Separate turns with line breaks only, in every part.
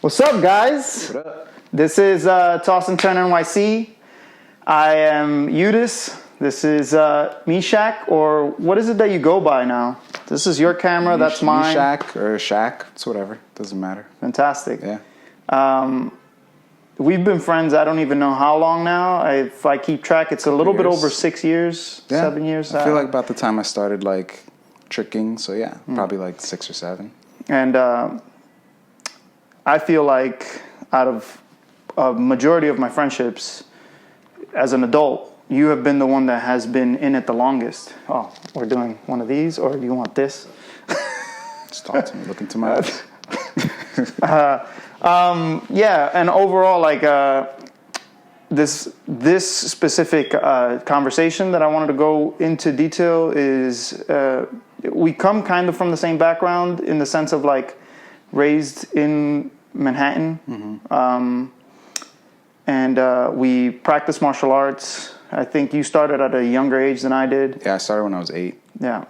What's up, guys?
What up?
This is Toss and Turn NYC. I am Eudes. This is Meshach, or what is it that you go by now? This is your camera, that's mine.
Meshach or Shaq, it's whatever. Doesn't matter.
Fantastic.
Yeah.
We've been friends, I don't even know how long now. If I keep track, it's a little bit over 6 years, 7 years.
I feel like about the time I started like tricking, so yeah, probably like 6 or 7.
And I feel like out of a majority of my friendships as an adult, you have been the one that has been in it the longest. Oh, we're doing one of these, or do you want this?
Just talk to me, look into my eyes.
Yeah, and overall, like this specific conversation that I wanted to go into detail is we come kind of from the same background in the sense of like raised in Manhattan, and we practice martial arts. I think you started at a younger age than I did.
Yeah, I started when I was 8.
Yeah,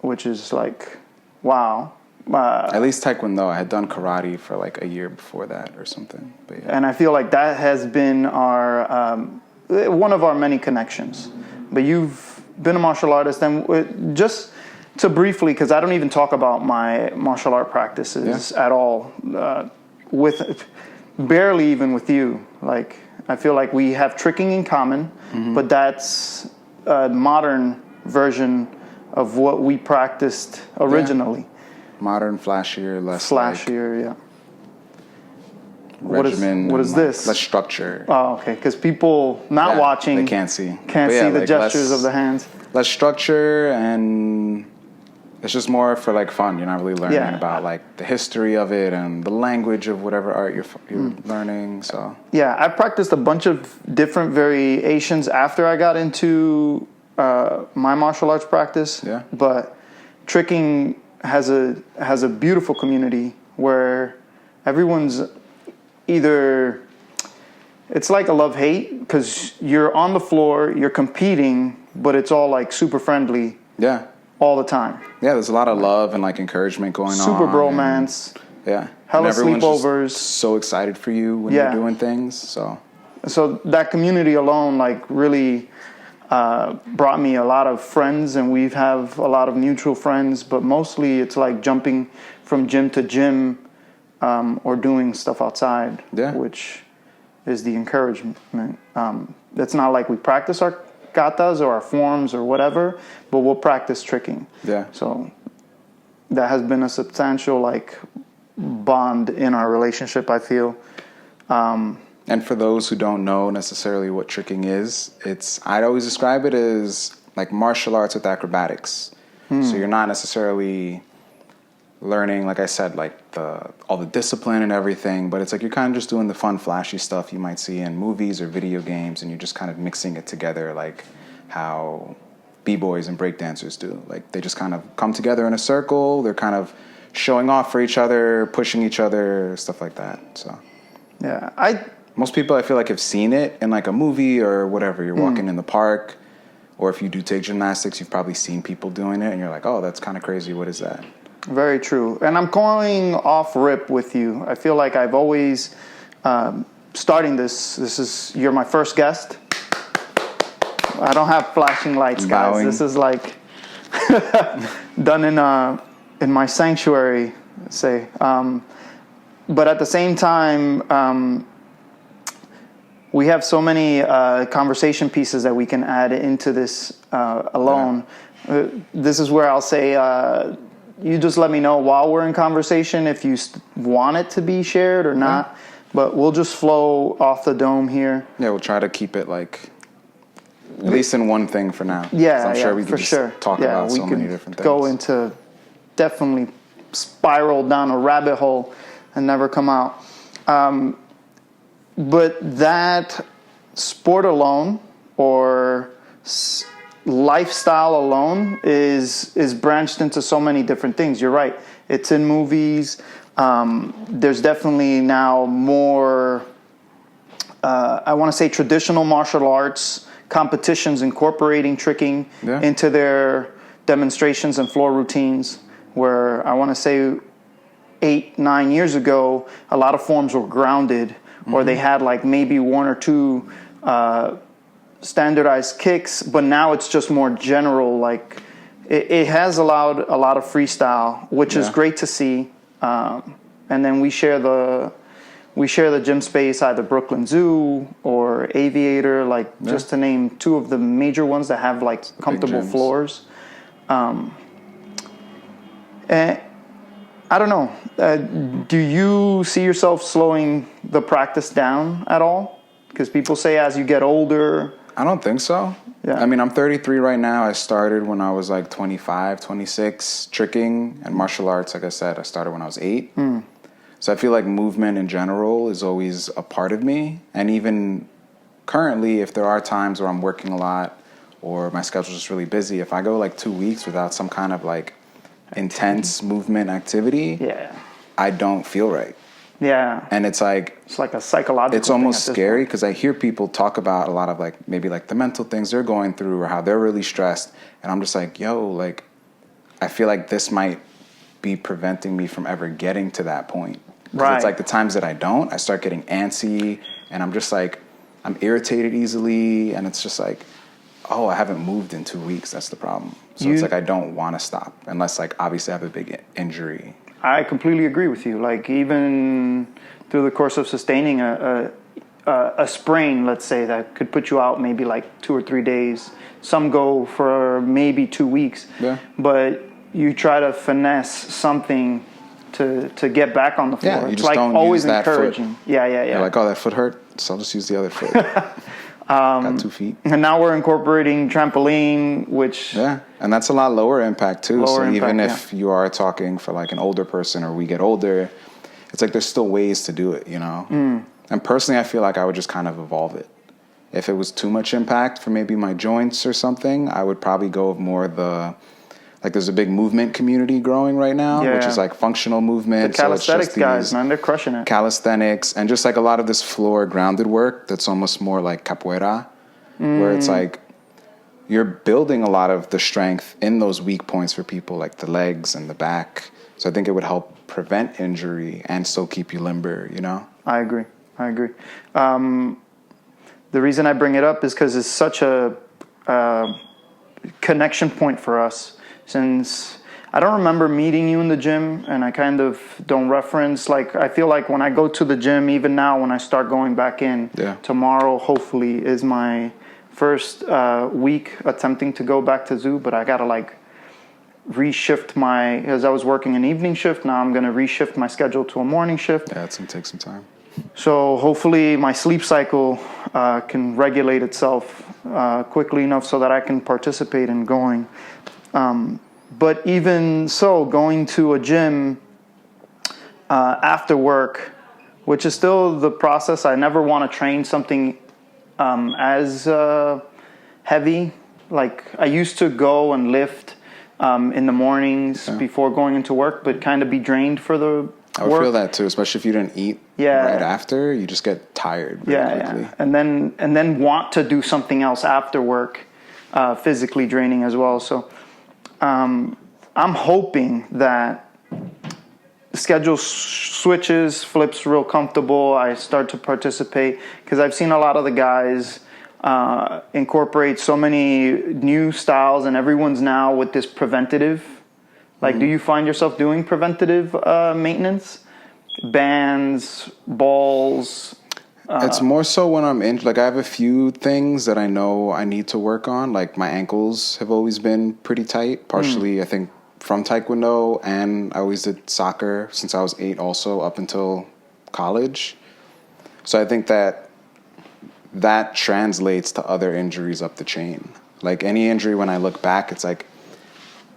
which is like, wow.
At least Taekwondo. I had done karate for like a year before that or something. But yeah.
And I feel like that has been our one of our many connections. But you've been a martial artist, and just to briefly, because I don't even talk about my martial art practices at all, with barely even with you. Like I feel like we have tricking in common, but that's a modern version of what we practiced originally.
Yeah. Modern, flashier, less
flashier,
like
regimen. What is this?
Less structure.
Oh, okay. Because people not watching,
they can't see
the
like
gestures of the hands.
Less structure, and it's just more for like fun. You're not really learning about like the history of it and the language of whatever art you're learning. So
yeah, I practiced a bunch of different variations after I got into my martial arts practice.
Yeah,
but tricking has a beautiful community where everyone's either, it's like a love-hate because you're on the floor, you're competing, but it's all like super friendly.
Yeah.
All the time.
Yeah, there's a lot of love and like encouragement going on.
Super bromance.
Yeah.
Hella
everyone's
sleepovers.
Just so excited for you when you're doing things. So
that community alone like really brought me a lot of friends, and we have a lot of mutual friends, but mostly it's like jumping from gym to gym or doing stuff outside, which is the encouragement. It's not like we practice our katas or our forms or whatever, but we'll practice tricking.
Yeah.
So that has been a substantial like bond in our relationship, I feel.
And for those who don't know necessarily what tricking is, I'd always describe it as like martial arts with acrobatics. So you're not necessarily learning, like I said, like all the discipline and everything, but it's like you're kind of just doing the fun, flashy stuff you might see in movies or video games, and you're just kind of mixing it together like how b-boys and breakdancers do. Like they just kind of come together in a circle, they're kind of showing off for each other, pushing each other, stuff like that. So
yeah,
most people I feel like have seen it in like a movie or whatever. You're walking in the park, or if you do take gymnastics, you've probably seen people doing it and you're like, oh, that's kind of crazy. What is that? Very
true. And I'm going off rip with you. I feel like I've always, starting you're my first guest. I don't have flashing lights, guys.
Bowing.
This is like done in my sanctuary, say. But at the same time, we have so many conversation pieces that we can add into this alone. Yeah. This is where I'll say, you just let me know while we're in conversation if you want it to be shared or not. But we'll just flow off the dome here.
Yeah, we'll try to keep it like at least in one thing for now.
Yeah,
I'm sure we can talk about so many different things.
Go into definitely spiral down a rabbit hole and never come out. But that sport alone or lifestyle alone is branched into so many different things. You're right. It's in movies. There's definitely now more, I want to say traditional martial arts competitions incorporating tricking into their demonstrations and floor routines, where I want to say 8-9 years ago, a lot of forms were grounded, or they had like maybe one or two standardized kicks, but now it's just more general. Like it has allowed a lot of freestyle, which is great to see. And then we share the gym space, either Brooklyn Zoo or Aviator, like just to name two of the major ones that have like comfortable floors. And I don't know. Do you see yourself slowing the practice down at all? Because people say as you get older.
I don't think so.
Yeah.
I mean, I'm 33 right now. I started when I was like 25, 26, tricking and martial arts. Like I said, I started when I was 8. So I feel like movement in general is always a part of me. And even currently, if there are times where I'm working a lot or my schedule's just really busy, if I go like 2 weeks without some kind of like intense movement activity, I don't feel right.
Yeah.
And it's like
a psychological
it's almost
thing
scary because I hear people talk about a lot of like maybe like the mental things they're going through or how they're really stressed. And I'm just like, yo, like I feel like this might be preventing me from ever getting to that point. Right. It's like the times that I don't, I start getting antsy and I'm just like, I'm irritated easily. And it's just like, oh, I haven't moved in 2 weeks. That's the problem. So it's like I don't want to stop unless like obviously I have a big injury.
I completely agree with you. Like even through the course of sustaining a sprain, let's say, that could put you out maybe like 2 or 3 days. Some go for maybe 2 weeks. Yeah. But you try to finesse something to get back on the floor.
Yeah, you
it's
just
like
don't
always
use that
encouraging.
Foot.
Yeah.
You're like, oh, that foot hurt, so I'll just use the other foot. Got 2 feet.
And now we're incorporating trampoline, which...
Yeah, and that's a lot lower impact too. So even if you are talking for like an older person or we get older, it's like there's still ways to do it, you know? And personally, I feel like I would just kind of evolve it. If it was too much impact for maybe my joints or something, I would probably go with more the... Like there's a big movement community growing right now, which is like functional movement.
The calisthenics guys, man, they're crushing it.
Calisthenics and just like a lot of this floor grounded work that's almost more like capoeira, where it's like you're building a lot of the strength in those weak points for people, like the legs and the back. So I think it would help prevent injury and still keep you limber, you know?
I agree. The reason I bring it up is because it's such a connection point for us. Since I don't remember meeting you in the gym, and I kind of don't reference, like, I feel like when I go to the gym, even now when I start going back in, tomorrow hopefully is my first week attempting to go back to zoo, but I gotta like reshift as I was working an evening shift, now I'm gonna reshift my schedule to a morning shift.
Yeah, it's gonna take some time.
So hopefully my sleep cycle can regulate itself quickly enough so that I can participate in going. But even so, going to a gym after work, which is still the process. I never want to train something as heavy. Like I used to go and lift in the mornings before going into work, but kind of be drained for the
I would feel that too, especially if you didn't eat right after. You just get tired very quickly.
Yeah. And then want to do something else after work, physically draining as well. So I'm hoping that the schedule switches, flips real comfortable. I start to participate because I've seen a lot of the guys incorporate so many new styles, and everyone's now with this preventative. Like, do you find yourself doing preventative maintenance? Bands, balls?
It's more so when I'm in, like I have a few things that I know I need to work on. Like my ankles have always been pretty tight, partially I think from Taekwondo, and I always did soccer since I was 8 also up until college. So I think that translates to other injuries up the chain. Like any injury, when I look back, it's like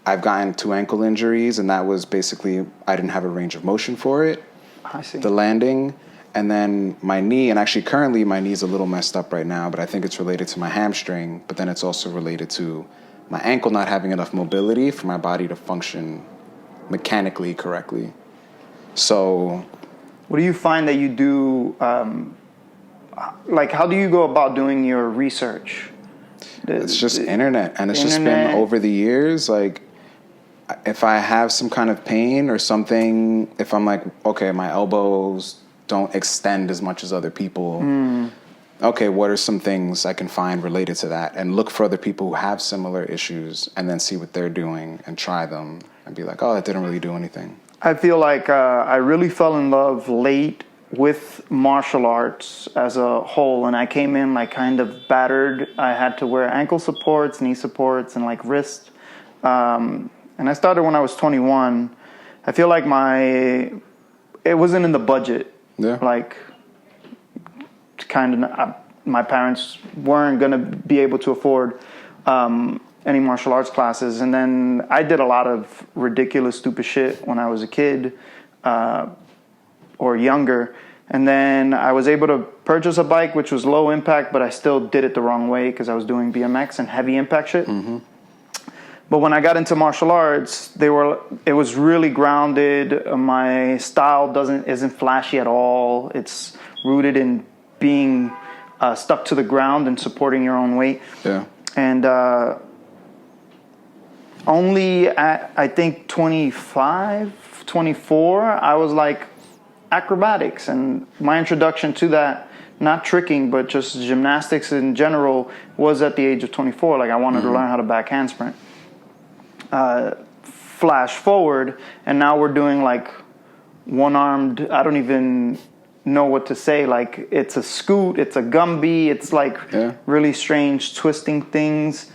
I've gotten 2 ankle injuries, and that was basically I didn't have a range of motion for it.
I see.
The landing. And then my knee, and actually currently my knee's a little messed up right now, but I think it's related to my hamstring, but then it's also related to my ankle not having enough mobility for my body to function mechanically correctly. So...
What do you find that you do, like how do you go about doing your research?
It's just internet, and it's just been over the years, like if I have some kind of pain or something, if I'm like, okay, my elbows don't extend as much as other people. Okay, what are some things I can find related to that, and look for other people who have similar issues, and then see what they're doing and try them and be like, oh, that didn't really do anything.
I feel like I really fell in love late with martial arts as a whole, and I came in like kind of battered. I had to wear ankle supports, knee supports, and like wrist. And I started when I was 21. I feel like it wasn't in the budget.
Yeah.
Like, kind of, my parents weren't going to be able to afford any martial arts classes. And then I did a lot of ridiculous, stupid shit when I was a kid or younger. And then I was able to purchase a bike, which was low impact, but I still did it the wrong way because I was doing BMX and heavy impact shit. But when I got into martial arts, it was really grounded. My style isn't flashy at all. It's rooted in being stuck to the ground and supporting your own weight.
Yeah.
And only at, I think, 25, 24, I was like acrobatics. And my introduction to that, not tricking, but just gymnastics in general, was at the age of 24. Like, I wanted to learn how to back handspring. Flash forward, and now we're doing like one-armed, I don't even know what to say, like it's a scoot, it's a Gumby, it's like really strange twisting things,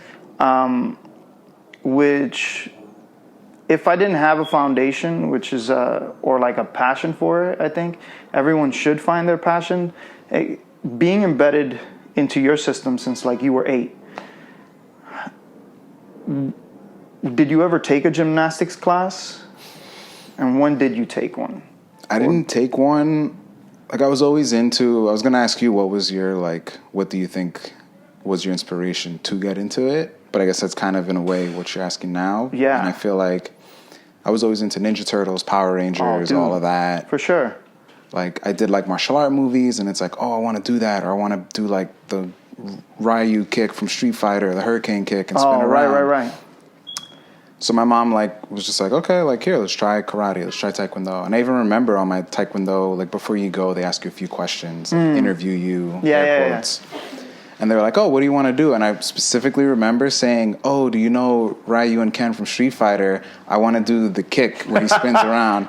which if I didn't have a foundation, which is or like a passion for it, I think everyone should find their passion. Being embedded into your system since like you were 8, did you ever take a gymnastics class? And when did you take one?
I didn't take one. Like, I was always I was going to ask you, what do you think was your inspiration to get into it? But I guess that's kind of in a way what you're asking now.
Yeah.
And I feel like I was always into Ninja Turtles, Power Rangers, all of that.
For sure.
Like, I did like martial art movies, and it's like, oh, I want to do that. Or I want to do like the Ryu kick from Street Fighter, the Hurricane kick, and spin around.
Right.
So my mom was just like, okay, here, let's try karate, let's try taekwondo. And I even remember on my taekwondo, before you go, they ask you a few questions, interview you, quotes. And they were like, oh, what do you want to do? And I specifically remember saying, oh, do you know Ryu and Ken from Street Fighter? I want to do the kick when he spins around.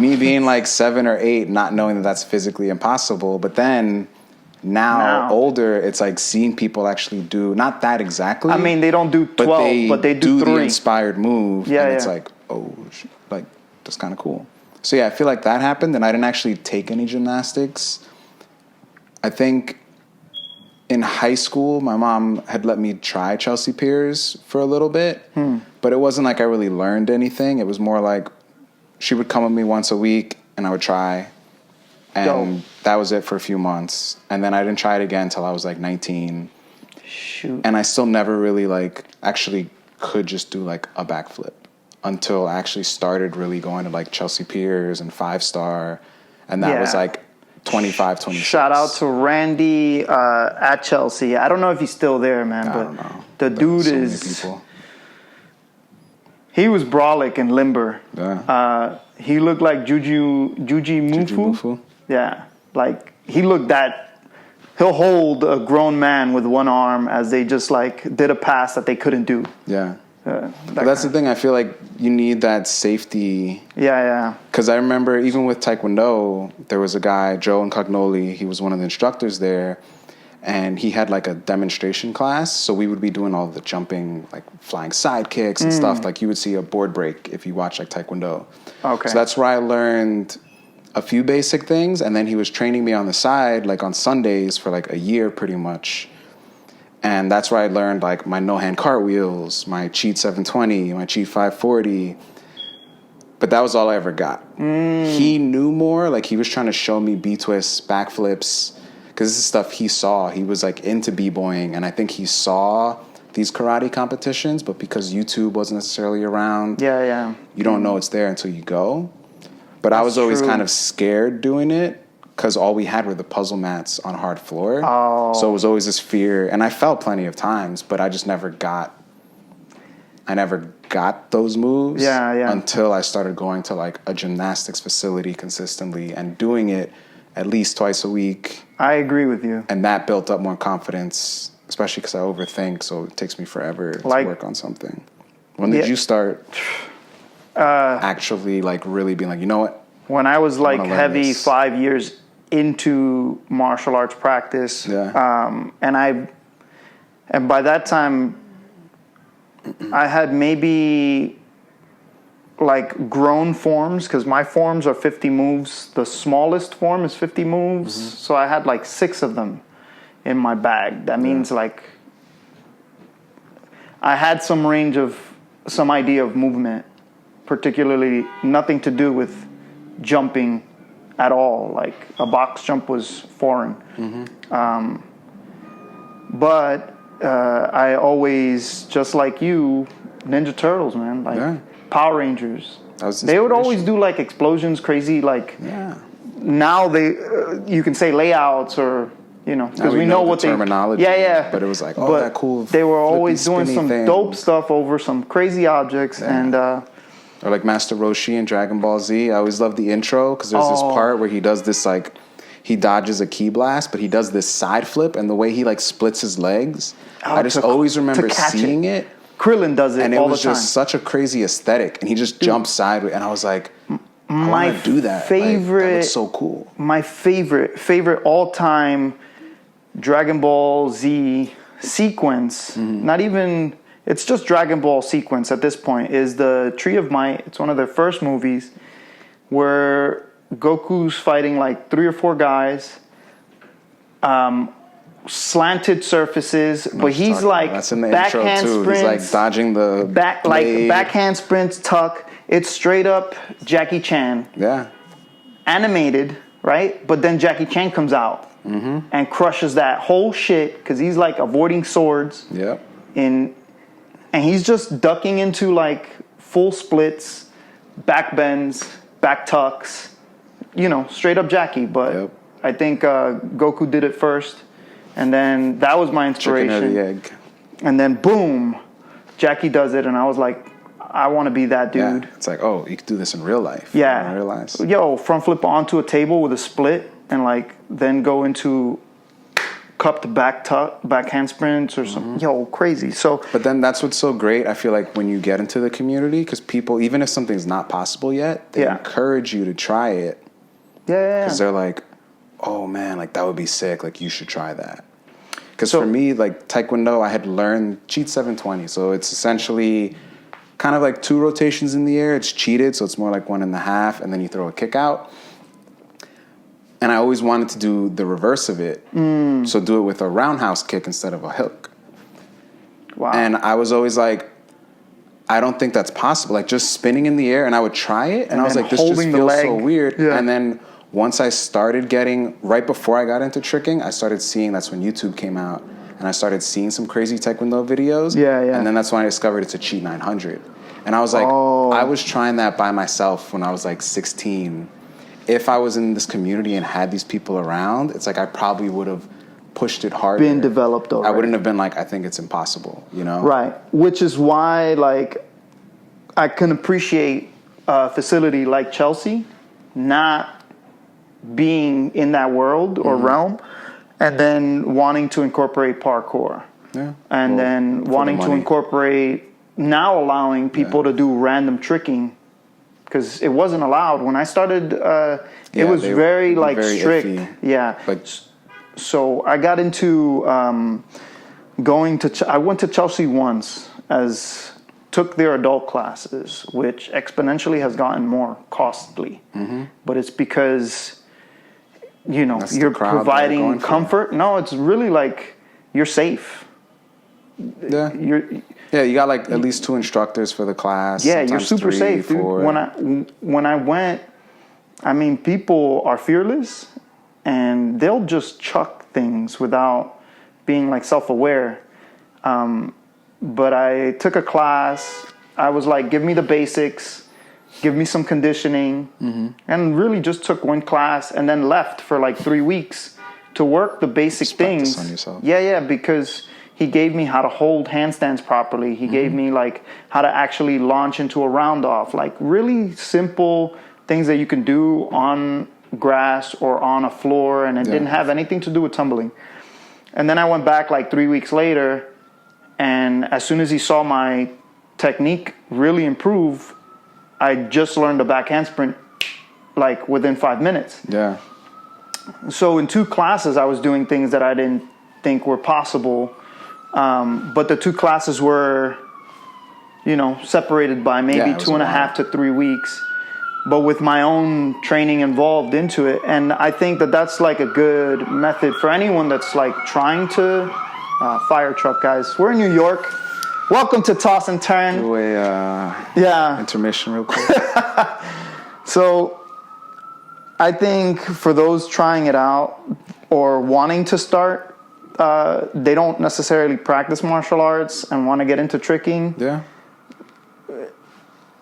Me being like 7 or 8, not knowing that that's physically impossible. But then now older, it's like seeing people actually do, not that exactly.
I mean, they don't do 12, but they do 3.
The inspired move.
Yeah,
and it's like, oh, that's kind of cool. So yeah, I feel like that happened, and I didn't actually take any gymnastics. I think in high school, my mom had let me try Chelsea Piers for a little bit, but it wasn't like I really learned anything. It was more like she would come with me once a week, and I would try. And that was it for a few months. And then I didn't try it again until I was like 19.
Shoot.
And I still never really actually could just do like a backflip until I actually started really going to like Chelsea Piers and 5-star. And that was like 25, 26.
Shout out to Randy at Chelsea. I don't know if he's still there, man.
I
but
don't know.
The dude is... He was brolic and limber.
Yeah.
He looked like Juji Mufu. Yeah, like he looked that. He'll hold a grown man with one arm as they just like did a pass that they couldn't do.
Yeah. But that's the thing. I feel like you need that safety.
Yeah.
Because I remember even with Taekwondo, there was a guy, Joe Incognoli. He was one of the instructors there, and he had like a demonstration class. So we would be doing all the jumping, like flying side kicks and stuff. Like you would see a board break if you watch like Taekwondo. Okay. So that's where I learned a few basic things, and then he was training me on the side, like on Sundays for like a year pretty much. And that's where I learned like my no-hand cartwheels, my cheat 720, my cheat 540. But that was all I ever got. He knew more, like he was trying to show me B-twists, backflips, because this is stuff he saw. He was like into b-boying, and I think he saw these karate competitions, but because YouTube wasn't necessarily around, you don't know it's there until you go. But I was always kind of scared doing it because all we had were the puzzle mats on hard floor. So it was always this fear. And I fell plenty of times, but I just never got... I never got those moves
Yeah.
until I started going to like a gymnastics facility consistently and doing it at least twice a week.
I agree with you.
And that built up more confidence, especially because I overthink, so it takes me forever to work on something. When did you start actually like really being like, you know what?
When I was like heavy
this.
5 years into martial arts practice, and by that time, I had maybe like grown forms, because my forms are 50 moves. The smallest form is 50 moves. So I had like 6 of them in my bag. That means like I had some idea of movement, particularly nothing to do with jumping at all. Like a box jump was foreign. But I always, just like you, Ninja Turtles, man, like Power Rangers. They would always do like explosions, crazy, like now they you can say layouts, or because we know what
terminology. But it was like, that cool.
They were always doing some dope stuff over some crazy objects, and
or like Master Roshi in Dragon Ball Z. I always love the intro because there's this part where he does this like, he dodges a ki blast, but he does this side flip, and the way he like splits his legs, I just always remember seeing it.
Krillin does it all the time.
And it was just such a crazy aesthetic, and he just jumps sideways, and I was like, I want to do that. That looks so cool.
My favorite all-time Dragon Ball Z sequence, not even, it's just Dragon Ball sequence at this point, is the Tree of Might. It's one of their first movies where Goku's fighting like 3 or 4 guys, slanted surfaces, but he's like
that's in the intro too.
Sprints,
he's like dodging the
backhand sprints, tuck. It's straight up Jackie Chan.
Yeah.
Animated, right? But then Jackie Chan comes out and crushes that whole shit because he's like avoiding swords.
Yep.
And he's just ducking into like full splits, back bends, back tucks, straight up Jackie. But I think Goku did it first. And then that was my inspiration.
Chicken or the egg.
And then boom, Jackie does it, and I was like, I want to be that dude.
Yeah. It's like, you could do this in real life.
Yeah.
I didn't realize.
Front flip onto a table with a split, and like then go into cupped backhand sprints or some crazy. So,
but then that's what's so great. I feel like when you get into the community, because people, even if something's not possible yet, they encourage you to try it.
Yeah.
Because they're like, oh man, like that would be sick. Like you should try that. Because for me, like Taekwondo, I had learned cheat 720. So it's essentially kind of like 2 rotations in the air. It's cheated, so it's more like 1.5, and then you throw a kick out. And I always wanted to do the reverse of it. So do it with a roundhouse kick instead of a hook.
Wow.
And I was always like, I don't think that's possible. Like just spinning in the air, and I would try it, and I was like, this just feels so weird. Yeah. And then once I started getting, right before I got into tricking, I started seeing, that's when YouTube came out, and I started seeing some crazy Taekwondo videos.
Yeah.
And then that's when I discovered it's a cheat 900. And I was like, I was trying that by myself when I was like 16. If I was in this community and had these people around, it's like I probably would have pushed it harder.
Been developed already.
I wouldn't have been like, I think it's impossible,
Right. Which is why, like, I can appreciate a facility like Chelsea not being in that world or realm, and then wanting to incorporate parkour. Yeah. And then wanting to incorporate, now allowing people to do random tricking, because it wasn't allowed. When I started, it was very strict. Iffy. Yeah. So I got into going to, I went to Chelsea once, took their adult classes, which exponentially has gotten more costly. But it's because, you're providing comfort. No, it's really like you're safe.
Yeah. You got like at least 2 instructors for the class.
Yeah, you're super safe, dude. When I went, I mean, people are fearless, and they'll just chuck things without being like self-aware. But I took a class. I was like, give me the basics, give me some conditioning, and really just took 1 class and then left for like 3 weeks to work the basic things.
Practice on yourself.
Yeah, because He gave me how to hold handstands properly. He gave me like how to actually launch into a round off, like really simple things that you can do on grass or on a floor, and it didn't have anything to do with tumbling. And then I went back like 3 weeks later, and as soon as he saw my technique really improve, I just learned a backhand sprint like within 5 minutes.
Yeah.
So in 2 classes, I was doing things that I didn't think were possible. But the 2 classes were, separated by maybe 2.5 to 3 weeks, but with my own training involved into it. And I think that that's like a good method for anyone that's like trying to fire truck, guys. We're in New York. Welcome to Toss and Turn.
Do a intermission real quick.
So I think for those trying it out or wanting to start, they don't necessarily practice martial arts and want to get into tricking.
Yeah.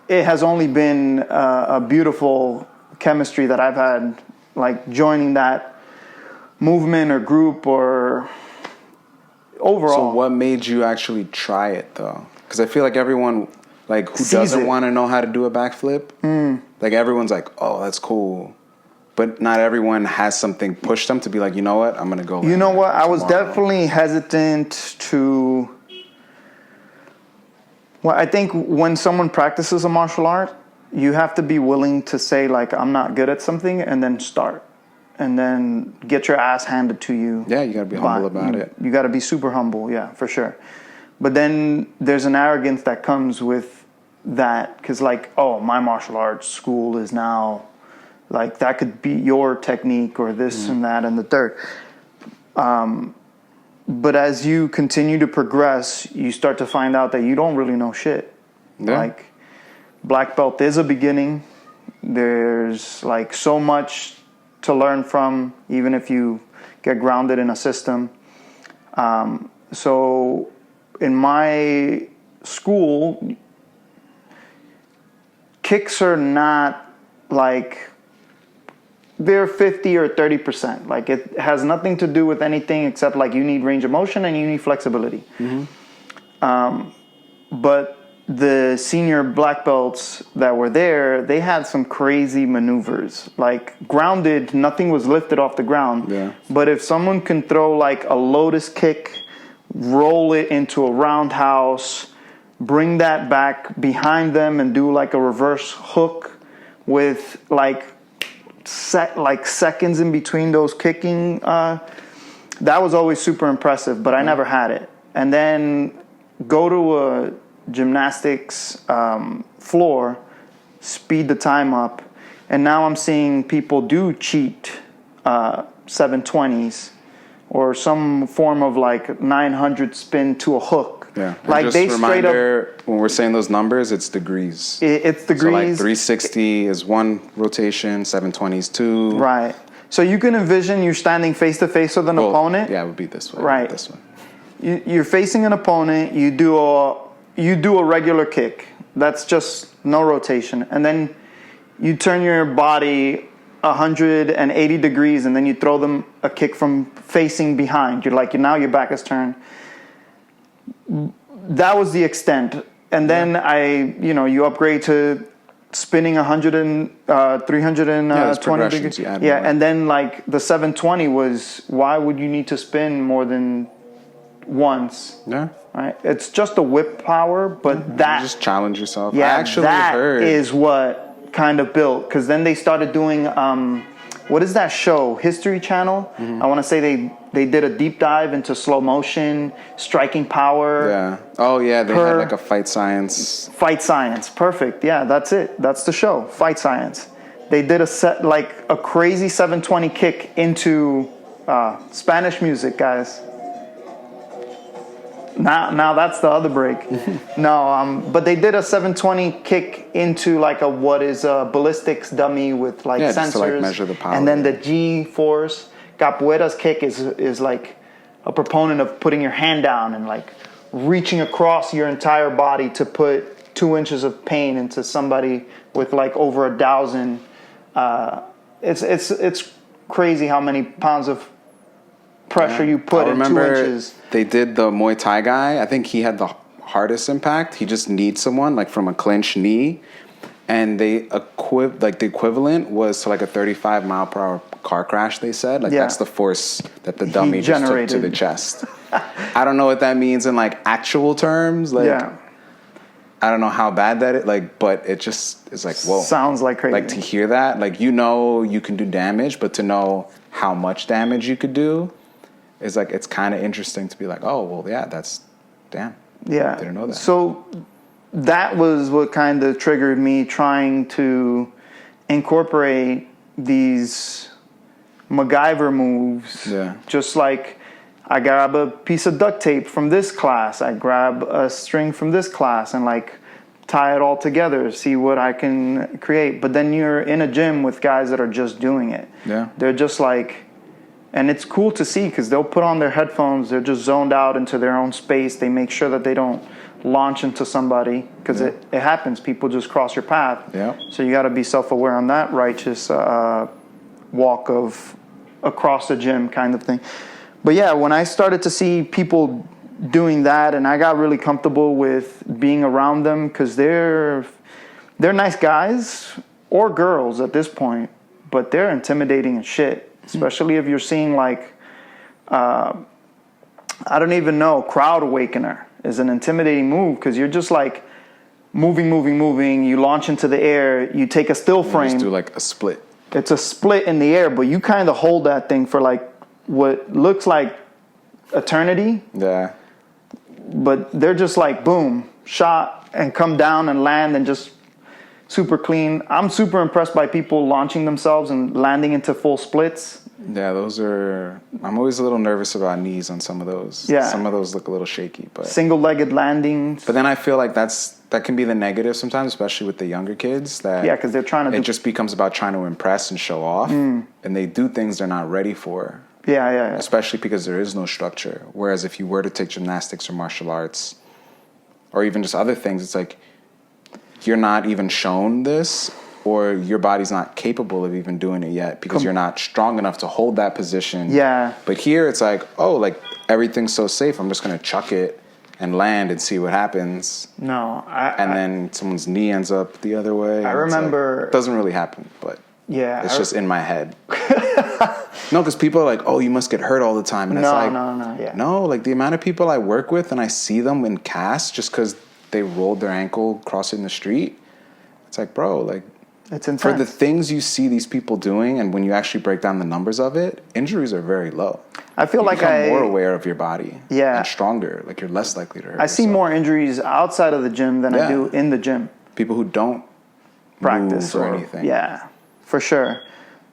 It has only been a beautiful chemistry that I've had, like joining that movement or group or overall.
So what made you actually try it though? Because I feel like everyone like who doesn't want to know how to do a backflip, like everyone's like, oh, that's cool. But not everyone has something push them to be like, you know what, I'm going to go.
You know what? I was definitely hesitant to... Well, I think when someone practices a martial art, you have to be willing to say, like, I'm not good at something, and then start. And then get your ass handed to you.
Yeah, you got to be humble about it.
You got to be super humble, yeah, for sure. But then there's an arrogance that comes with that. Because, like, oh, my martial arts school is now... Like, that could be your technique or this and that and the third. But as you continue to progress, you start to find out that you don't really know shit. Yeah. Like, black belt is a beginning. There's, like, so much to learn from, even if you get grounded in a system. So, in my school, kicks are not, like... They're 50 or 30%. Like, it has nothing to do with anything except, like, you need range of motion and you need flexibility. But the senior black belts that were there, they had some crazy maneuvers. Like, grounded, nothing was lifted off the ground.
Yeah.
But if someone can throw, like, a lotus kick, roll it into a roundhouse, bring that back behind them and do, like, a reverse hook with, like seconds in between those kicking, that was always super impressive, but I never had it. And then go to a gymnastics floor, speed the time up, and now I'm seeing people do cheat 720s or some form of like 900 spin to a hook.
Yeah,
like
just
they straight
reminder, up. When we're saying those numbers, it's degrees.
It's degrees.
So like 360 is one rotation, 720 is two.
Right. So you can envision you're standing face to face with an opponent.
Yeah, it would be this way.
Right.
This one.
You're facing an opponent. You do a regular kick. That's just no rotation, and then you turn your body 180 degrees, and then you throw them a kick from facing behind. You're like, now your back is turned. That was the extent. And then you upgrade to spinning 320 degrees. Yeah, and then like the 720 was, why would you need to spin more than once?
Yeah.
Right? It's just a whip power, but that...
You just challenge yourself.
Yeah,
I actually heard...
is what kind of built. Because then they started doing... what is that show? History Channel? I want to say they did a deep dive into slow motion, striking power.
Yeah. Oh, yeah. They had like a Fight Science.
Fight Science. Perfect. Yeah, that's it. That's the show. Fight Science. They did a crazy 720 kick into Spanish music, guys. Now that's the other break. But they did a 720 kick into like a ballistics dummy with like sensors.
Just to like measure the power.
And then the G force. Capoeira's kick is like a proponent of putting your hand down and like reaching across your entire body to put 2 inches of pain into somebody with like over 1,000. It's crazy how many pounds of pressure you put
I
in 2
remember
inches.
they did the Muay Thai guy. I think he had the hardest impact. He just kneed someone like from a clinch knee, and the equivalent was to like a 35-mile-per-hour car crash. They said that's the force that the dummy just took to the chest. I don't know what that means in like actual terms. I don't know how bad that is, but it just is like, whoa.
Sounds like crazy.
Like, to hear that, like, you can do damage, but to know how much damage you could do is like, it's kind of interesting to be like, oh, well, yeah, damn.
Yeah.
Didn't know that.
So that was what kind of triggered me trying to incorporate these MacGyver moves.
Yeah.
Just like, I grab a piece of duct tape from this class, I grab a string from this class, and like tie it all together, see what I can create. But then you're in a gym with guys that are just doing it.
Yeah.
They're just like, and it's cool to see because they'll put on their headphones, they're just zoned out into their own space. They make sure that they don't launch into somebody because it happens. People just cross your path.
Yeah.
So you got to be self-aware on that righteous walk of across the gym kind of thing. But yeah, when I started to see people doing that, and I got really comfortable with being around them because they're nice guys or girls at this point, but they're intimidating as shit, especially if you're seeing like, I don't even know, crowd awakener is an intimidating move because you're just like moving, you launch into the air, you take a still frame.
Just do like a split.
It's a split in the air, but you kind of hold that thing for like what looks like eternity.
Yeah.
But they're just like, boom, shot, and come down and land and just super clean. I'm super impressed by people launching themselves and landing into full splits.
Yeah, I'm always a little nervous about knees on some of those.
Yeah.
Some of those look a little shaky, but
Single-legged landings.
But then I feel like that can be the negative sometimes, especially with the younger kids.
Because they're trying to
it just becomes about trying to impress and show off, and they do things they're not ready for.
Yeah.
Especially because there is no structure. Whereas if you were to take gymnastics or martial arts, or even just other things, it's like you're not even shown this, or your body's not capable of even doing it yet because you're not strong enough to hold that position.
Yeah.
But here it's like, oh, like everything's so safe. I'm just going to chuck it and land and see what happens.
No.
And then someone's knee ends up the other way.
I remember.
It doesn't really happen, but
yeah,
it's just in my head. No, because people are like, oh, you must get hurt all the time. And it's like, no, like the amount of people I work with and I see them in casts just because they rolled their ankle crossing the street. It's like, bro, like,
it's intense.
For the things you see these people doing, and when you actually break down the numbers of it, injuries are very low.
I feel like
I'm more aware of your body.
Yeah.
And stronger. Like you're less likely to hurt
I see
yourself.
more injuries outside of the gym than I do in the gym.
People who don't
practice
or anything.
Yeah, for sure.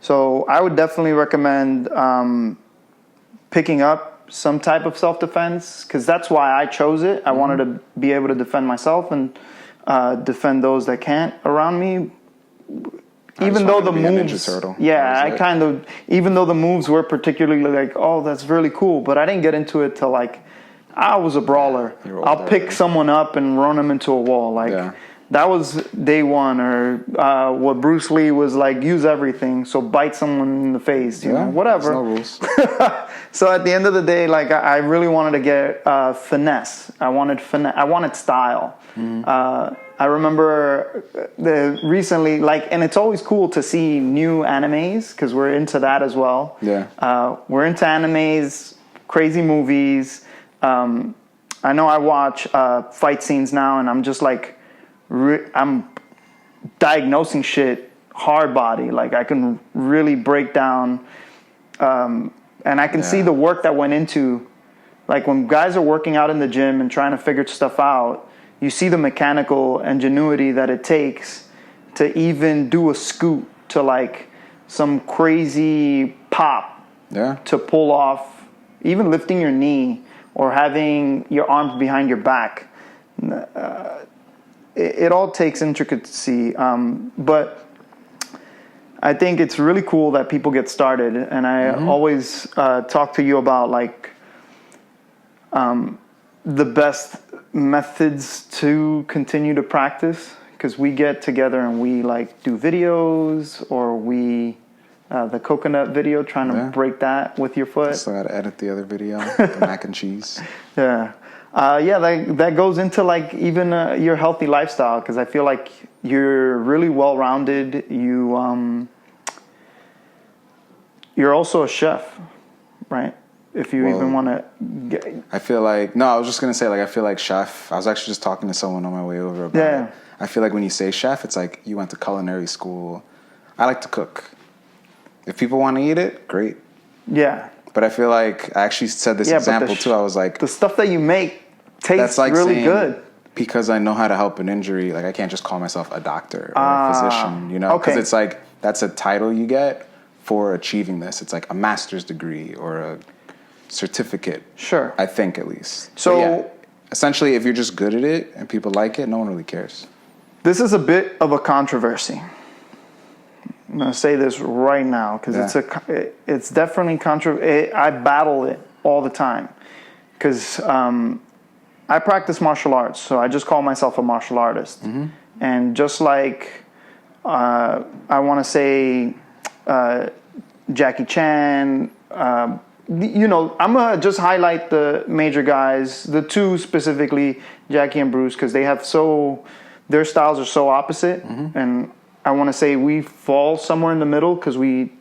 So I would definitely recommend picking up some type of self-defense because that's why I chose it. I wanted to be able to defend myself and defend those that can't around me. Even though the moves, even though the moves were particularly like, oh, that's really cool, but I didn't get into it till like I was a brawler. I'll pick someone up and run them into a wall. Like that was day one, or what Bruce Lee was like, use everything. So bite someone in the face, you know, whatever.
No rules.
So at the end of the day, like I really wanted to get finesse. I wanted style. I remember recently, like, and it's always cool to see new animes because we're into that as well.
Yeah.
We're into animes, crazy movies. I know I watch fight scenes now, and I'm just like, I'm diagnosing shit hard body. Like I can really break down, and I can see the work that went into, like when guys are working out in the gym and trying to figure stuff out. You see the mechanical ingenuity that it takes to even do a scoot to like some crazy pop to pull off, even lifting your knee or having your arms behind your back. It all takes intricacy, but I think it's really cool that people get started. And I always talk to you about like the best methods to continue to practice, because we get together and we like do videos or we the coconut video, trying to break that with your foot.
Still gotta edit the other video, the mac and cheese.
Yeah. That goes into like even your healthy lifestyle, because I feel like you're really well-rounded. You're also a chef, right? If you even want to get...
I feel like, no, I was just going to say, like, I feel like chef. I was actually just talking to someone on my way over about it. I feel like when you say chef, it's like you went to culinary school. I like to cook. If people want to eat it, great.
Yeah.
But I feel like, I actually said this example too. I was like...
The stuff that you make tastes like really good.
Because I know how to help an injury, like I can't just call myself a doctor or a physician, you know? Because it's like, that's a title you get for achieving this. It's like a master's degree or a certificate. Sure. I think at least. So essentially, if you're just good at it and people like it, no one really cares.
This is a bit of a controversy. I'm going to say this right now because it's definitely controversial. I battle it all the time because I practice martial arts, so I just call myself a martial artist. Mm-hmm. And just like I want to say Jackie Chan, you know, I'm going to just highlight the major guys, the two specifically, Jackie and Bruce, because they have their styles are so opposite. Mm-hmm. And I want to say we fall somewhere in the middle because we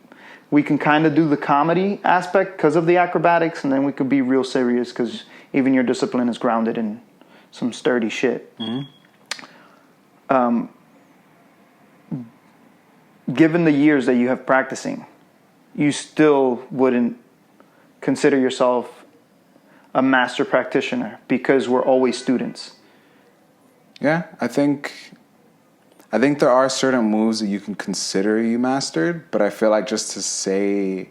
can kind of do the comedy aspect because of the acrobatics, and then we could be real serious because even your discipline is grounded in some sturdy shit. Mm-hmm. Given the years that you have practicing, you still wouldn't consider yourself a master practitioner because we're always students.
Yeah, I think there are certain moves that you can consider you mastered, but I feel like just to say,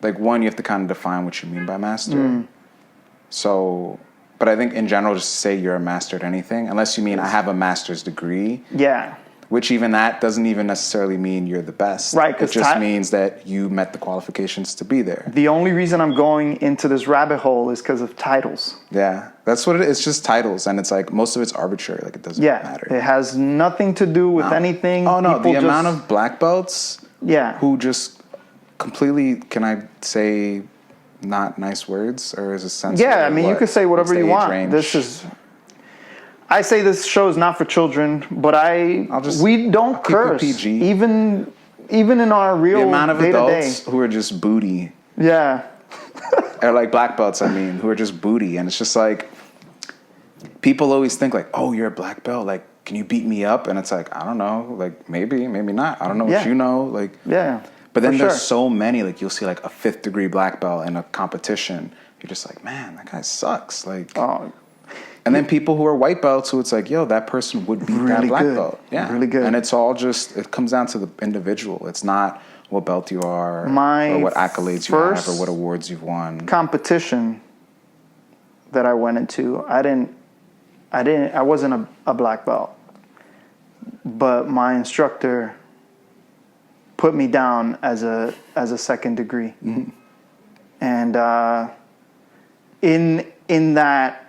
like, one, you have to kind of define what you mean by master. Mm. So, but I think in general, just to say you're a master at anything, unless you mean I have a master's degree. Yeah. Which even that doesn't even necessarily mean you're the best. Right. It just means that you met the qualifications to be there.
The only reason I'm going into this rabbit hole is because of titles.
Yeah. That's what it is. It's just titles. And it's like most of it's arbitrary. Like it doesn't matter.
It has nothing to do with anything.
Oh, no. The amount of black belts who just completely, can I say not nice words? Or is it sensitive?
Yeah. I mean, you could say whatever you want. Range? I say this show is not for children, but we don't curse. PG. Even in our real
the amount of adults who are just booty. Yeah. Or like black belts, I mean, who are just booty. And it's just like, people always think like, oh, you're a black belt. Like, can you beat me up? And it's like, I don't know. Like, maybe not. I don't know what you know. Like, but then there's so many, like you'll see like a 5th degree black belt in a competition. You're just like, man, that guy sucks. Like, and then people who are white belts, who it's like, yo, that person would beat that black belt. Yeah. Really good. And it's all just, it comes down to the individual. It's not what belt you are, or what accolades you have, or what awards you've won.
Competition that I went into, I wasn't a black belt. But my instructor put me down as a 2nd degree. Mm-hmm. And in that,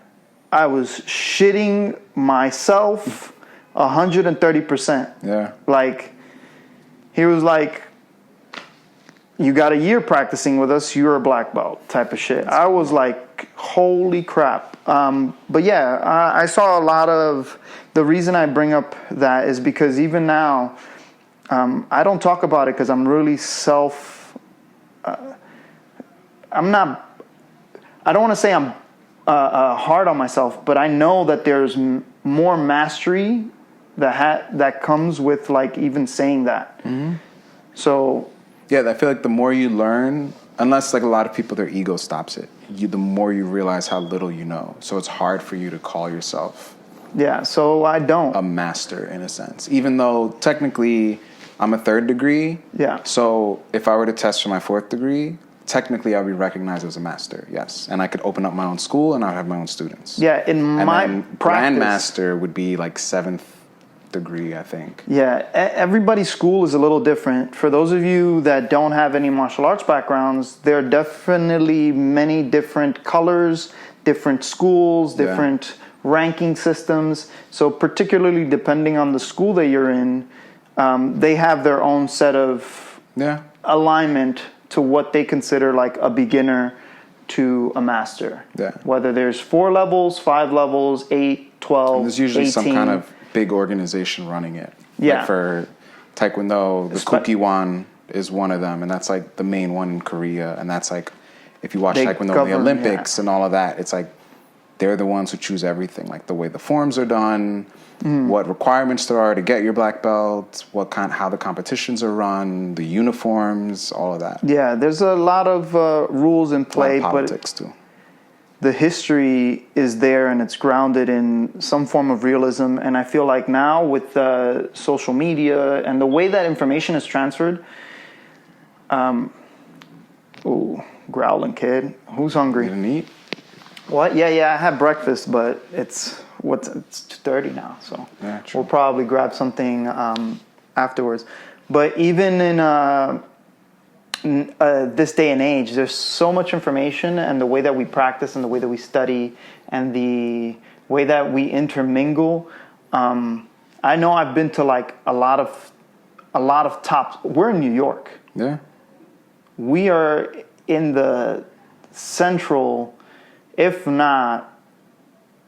I was shitting myself 130%. Yeah. Like, he was like, you got a year practicing with us, you're a black belt type of shit. I was like, holy crap. But yeah, I saw a lot of, the reason I bring up that is because even now, I don't talk about it because I'm really I don't want to say I'm hard on myself, but I know that there's more mastery that comes with like even saying that. Mm-hmm. So
yeah, I feel like the more you learn, unless like a lot of people, their ego stops it, the more you realize how little you know. So it's hard for you to call yourself.
Yeah, so I don't.
A master in a sense, even though technically I'm a 3rd degree. Yeah. So if I were to test for my 4th degree, technically I'll be recognized as a master, yes. And I could open up my own school and I'll have my own students.
Yeah, my practice,
Grandmaster would be like 7th degree, I think.
Yeah, everybody's school is a little different. For those of you that don't have any martial arts backgrounds, there are definitely many different colors, different schools, different ranking systems. So particularly depending on the school that you're in, they have their own set of
Yeah.
alignment to what they consider like a beginner to a master.
Yeah.
Whether there's 4 levels, 5 levels, 8, 12,
And there's usually
18.
some kind of big organization running it.
Yeah.
Like for Taekwondo, the Kukiwan is one of them, and that's like the main one in Korea. And that's like, if you watch
They
Taekwondo in
govern,
the Olympics and all of that, it's like they're the ones who choose everything, like the way the forms are done, what requirements there are to get your black belt, how the competitions are run, the uniforms, all of that.
Yeah, there's a lot of rules in play,
A lot of politics too.
The history is there and it's grounded in some form of realism. And I feel like now with social media and the way that information is transferred, growling kid, who's hungry?
You didn't eat?
What? Yeah, I had breakfast, but it's 2:30 now, so
Yeah, true.
we'll probably grab something afterwards. But even in this day and age, there's so much information, and the way that we practice and the way that we study and the way that we intermingle. I know I've been to like a lot of tops. We're in New York.
Yeah.
We are in the central, if not,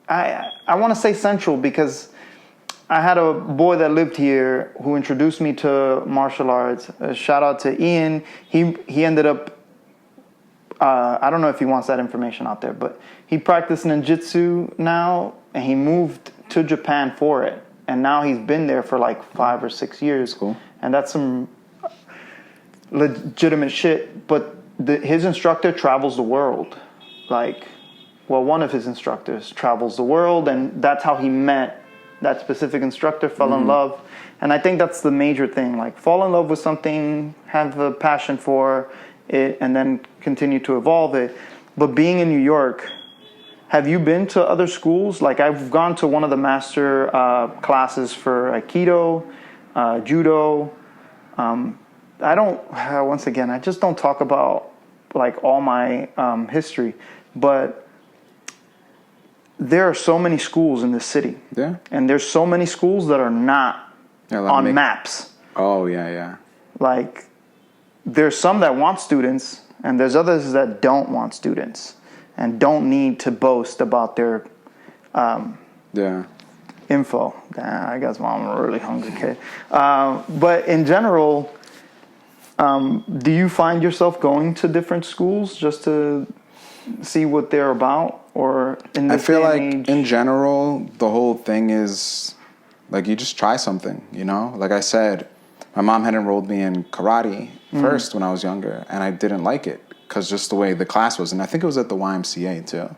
I want to say central because I had a boy that lived here who introduced me to martial arts. Shout out to Ian. He ended up, I don't know if he wants that information out there, but he practiced ninjutsu now, and he moved to Japan for it. And now he's been there for like 5 or 6 years.
Cool.
And that's some legitimate shit. But his instructor travels the world. One of his instructors travels the world, and that's how he met that specific instructor, fell in love. And I think that's the major thing, like fall in love with something, have a passion for it, and then continue to evolve it. But being in New York, have you been to other schools? Like I've gone to one of the master classes for Aikido, Judo. I just don't talk about like all my history, but there are so many schools in this city.
Yeah.
And there's so many schools that are not on maps.
Oh, yeah.
Like, there's some that want students, and there's others that don't want students and don't need to boast about their info. I guess I'm a really hungry kid. But in general, do you find yourself going to different schools just to see what they're about? Or in this
I feel like
age?
in general, the whole thing is like you just try something, you know? Like I said, my mom had enrolled me in karate first when I was younger, and I didn't like it because just the way the class was. And I think it was at the YMCA too.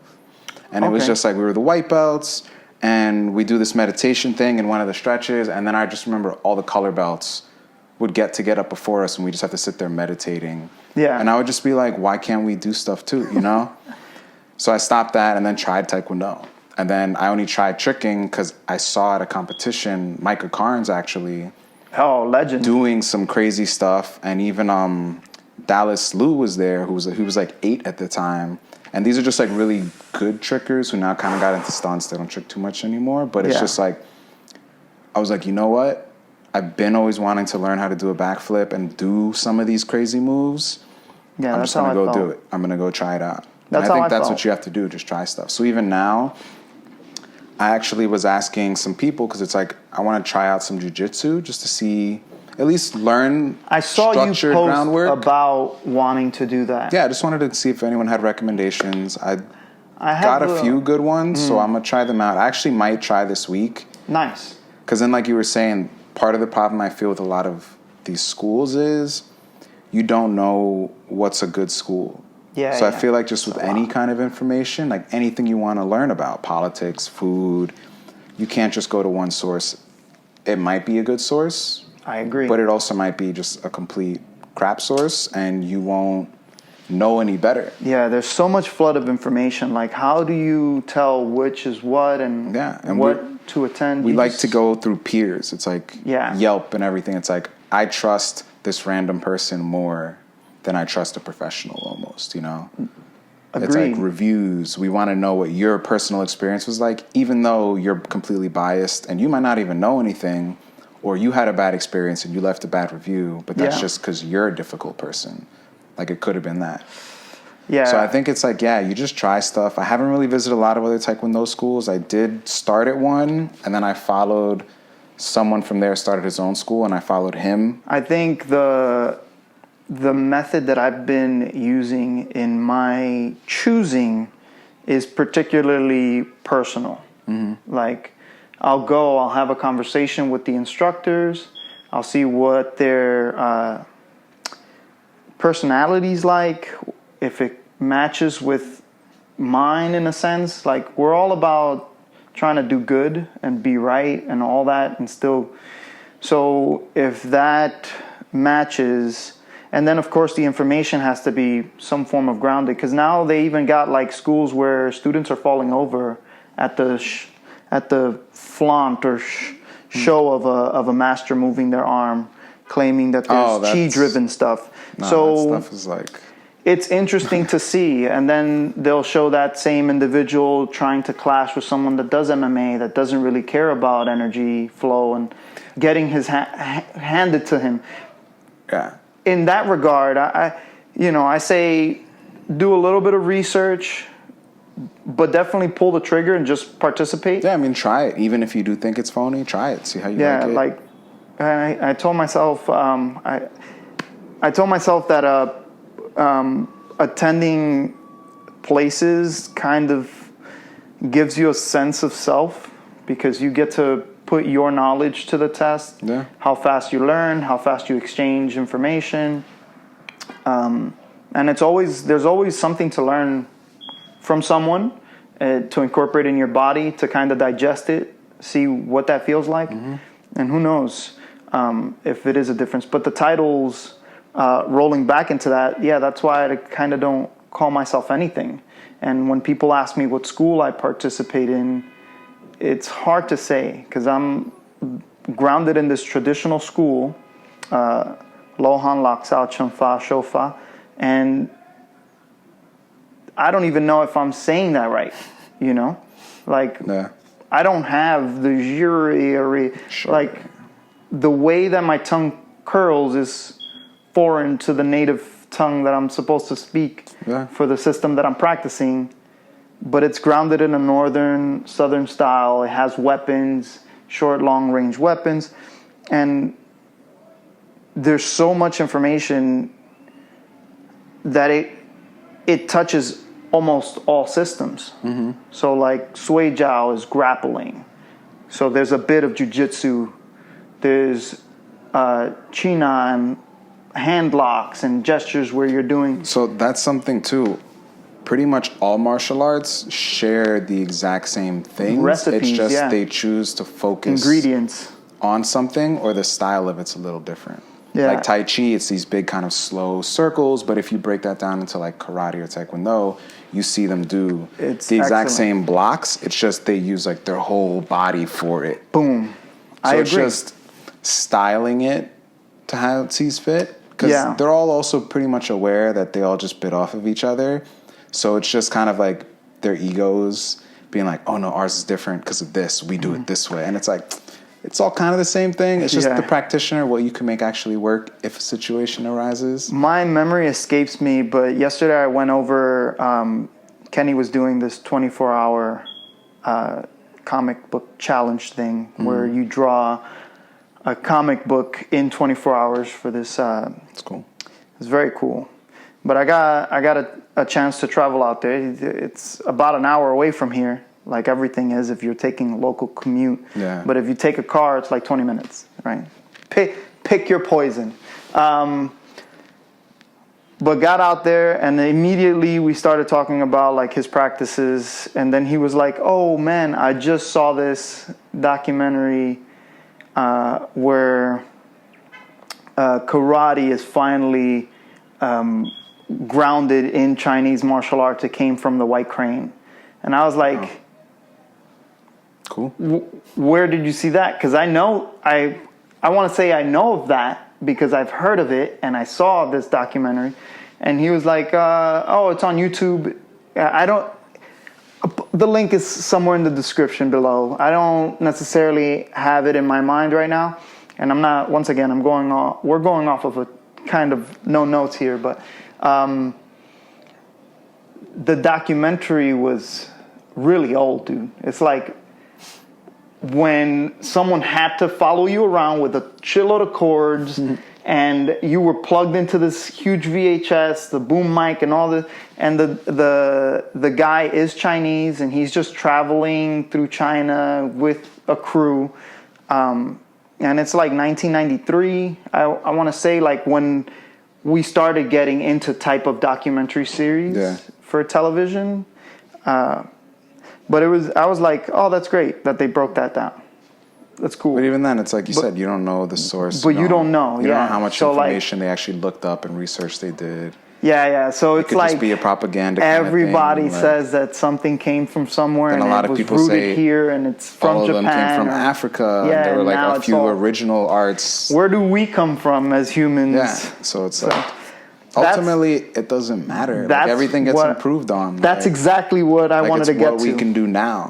And it was just like we were the white belts, and we do this meditation thing in one of the stretches. And then I just remember all the color belts would get up before us, and we just have to sit there meditating.
Yeah.
And I would just be like, why can't we do stuff too, you know? So I stopped that and then tried Taekwondo. And then I only tried tricking because I saw at a competition, Micah Carnes actually.
Oh, legend.
Doing some crazy stuff. And even Dallas Liu was there, who was like 8 at the time. And these are just like really good trickers who now kind of got into stunts. They don't trick too much anymore. But it's just like, I was like, you know what? I've been always wanting to learn how to do a backflip and do some of these crazy moves.
Yeah,
I'm just going to go do it. I'm going to go try it out.
That's
and I think
how I
that's
felt.
what you have to do, just try stuff. So even now, I actually was asking some people, because it's like, I want to try out some jiu-jitsu just to see, at least learn
I saw you
structured
post
groundwork.
about wanting to do that.
Yeah, I just wanted to see if anyone had recommendations. I
have
got a few good ones, so I'm going to try them out. I actually might try this week.
Nice.
Because then, like you were saying, part of the problem I feel with a lot of these schools is you don't know what's a good school.
Yeah.
So I feel like just with any kind of information, like anything you want to learn about, politics, food, you can't just go to one source. It might be a good source.
I agree.
But it also might be just a complete crap source, and you won't know any better.
Yeah, there's so much flood of information. Like, how do you tell which is what and what to attend?
We like to go through peers. It's like Yelp and everything. It's like, I trust this random person more than I trust a professional almost, you know?
Agreed.
It's like reviews. We want to know what your personal experience was like, even though you're completely biased and you might not even know anything. or you had a bad experience and you left a bad review, but that's
Yeah.
just because you're a difficult person. Like, it could have been that.
Yeah.
So I think it's like, yeah, you just try stuff. I haven't really visited a lot of other Taekwondo schools. I did start at one, and then I followed someone from there started his own school, and I followed him.
I think the method that I've been using in my choosing is particularly personal. Like, I'll have a conversation with the instructors. I'll see what their personality's like, if it matches with mine in a sense. Like, we're all about trying to do good and be right and all that, and still. So if that matches, and then of course the information has to be some form of grounded, because now they even got like schools where students are falling over at the flaunt or show of a master moving their arm, claiming that there's chi-driven stuff.
No,
so
that stuff is like,
it's interesting to see, and then they'll show that same individual trying to clash with someone that does MMA, that doesn't really care about energy flow and getting his handed to him.
yeah.
In that regard, I say do a little bit of research, but definitely pull the trigger and just participate.
Yeah, I mean, try it. Even if you do think it's phony, try it. See how you like it.
Like I told myself, I told myself that attending places kind of gives you a sense of self, because you get to put your knowledge to the test.
Yeah.
How fast you learn, how fast you exchange information, and there's always something to learn from someone, to incorporate in your body, to kind of digest it, see what that feels like, and who knows if it is a difference. But the titles, rolling back into that, that's why I kind of don't call myself anything. And when people ask me what school I participate in, it's hard to say, because I'm grounded in this traditional school, Lohan, Laksao, Chunfa, Shofa, and I don't even know if I'm saying that right, Like, I don't have the jury, like, the way that my tongue curls is foreign to the native tongue that I'm supposed to speak for the system that I'm practicing. But it's grounded in a southern style. It has weapons, short, long range weapons. And there's so much information that it touches almost all systems. So like Sui Jiao is grappling. So there's a bit of jiu-jitsu. There's China and hand locks and gestures where you're doing.
So that's something too. Pretty much all martial arts share the exact same things.
Recipes,
it's just they choose to focus
ingredients
on something, or the style of it's a little different.
Yeah.
Like Tai Chi, it's these big kind of slow circles, but if you break that down into like karate or taekwondo, you see them do the exact same blocks. It's just they use like their whole body for it.
Boom.
So it's just styling it to how it sees fit. Because they're all also pretty much aware that they all just bit off of each other. So it's just kind of like their egos being like, oh no, ours is different because of this. We do it this way. And it's like, it's all kind of the same thing. It's just the practitioner, what you can make actually work if a situation arises.
My memory escapes me, but yesterday I went over, Kenny was doing this 24-hour comic book challenge thing where you draw a comic book in 24 hours for this.
It's cool.
It's very cool. But I got a chance to travel out there. It's about an hour away from here, like everything is if you're taking a local commute.
Yeah.
But if you take a car, it's like 20 minutes, right? Pick your poison. But got out there, and immediately we started talking about like his practices, and then he was like, "Oh man, I just saw this documentary where karate is finally grounded in Chinese martial arts. It came from the White Crane." And I was like,
cool.
Where did you see that? Because I want to say I know of that because I've heard of it and I saw this documentary. And he was like, it's on YouTube. The link is somewhere in the description below. I don't necessarily have it in my mind right now. and I'm not, once again, we're going off of a kind of no notes here, but the documentary was really old, dude. It's like when someone had to follow you around with a shitload of cords, and you were plugged into this huge VHS, the boom mic and all this, and the guy is Chinese, and he's just traveling through China with a crew, and it's like 1993, I want to say, like when we started getting into type of documentary series for television, but I was like, oh, that's great that they broke that down. That's cool.
But even then, it's like you said, you don't know the source.
But you don't know.
You don't know how much information they actually looked up and research they did.
Yeah. So it's
could
like
just be a propaganda.
Everybody
kind of thing,
says that something came from somewhere, and
a lot
it
of
was
people
rooted
say
here, and it's from
all of
Japan.
them came from Africa.
Yeah,
and there were like
now
a
it's
few
all,
original arts.
Where do we come from as humans?
Yeah. So it's like ultimately it doesn't matter. Like everything gets improved on.
That's
like,
exactly what I wanted to get to.
What we can do now.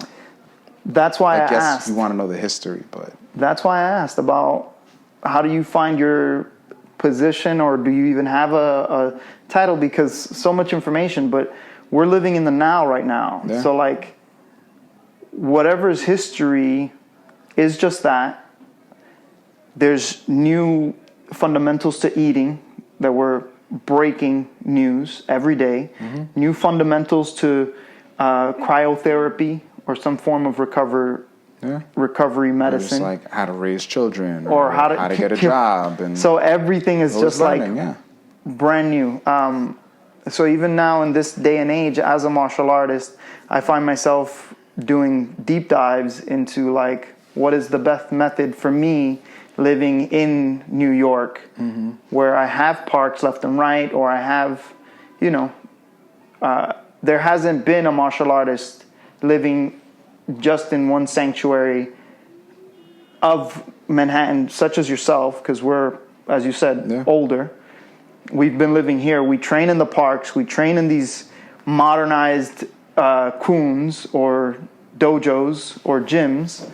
That's why I
guess
asked.
You want to know the history, but
that's why I asked about how do you find your position, or do you even have a title? Because so much information, but we're living in the now right now.
Yeah.
So like whatever's history is just that. There's new fundamentals to eating that we're breaking news every day. New fundamentals to cryotherapy or some form of recovery medicine.
Just like how to raise children,
or how to
get a job, and
so everything is just
learning,
like brand new. So even now in this day and age, as a martial artist, I find myself doing deep dives into like what is the best method for me living in New York, where I have parks left and right, or I have, there hasn't been a martial artist living just in one sanctuary of Manhattan, such as yourself, because we're, as you said, older. We've been living here. We train in the parks. We train in these modernized kuns or dojos or gyms.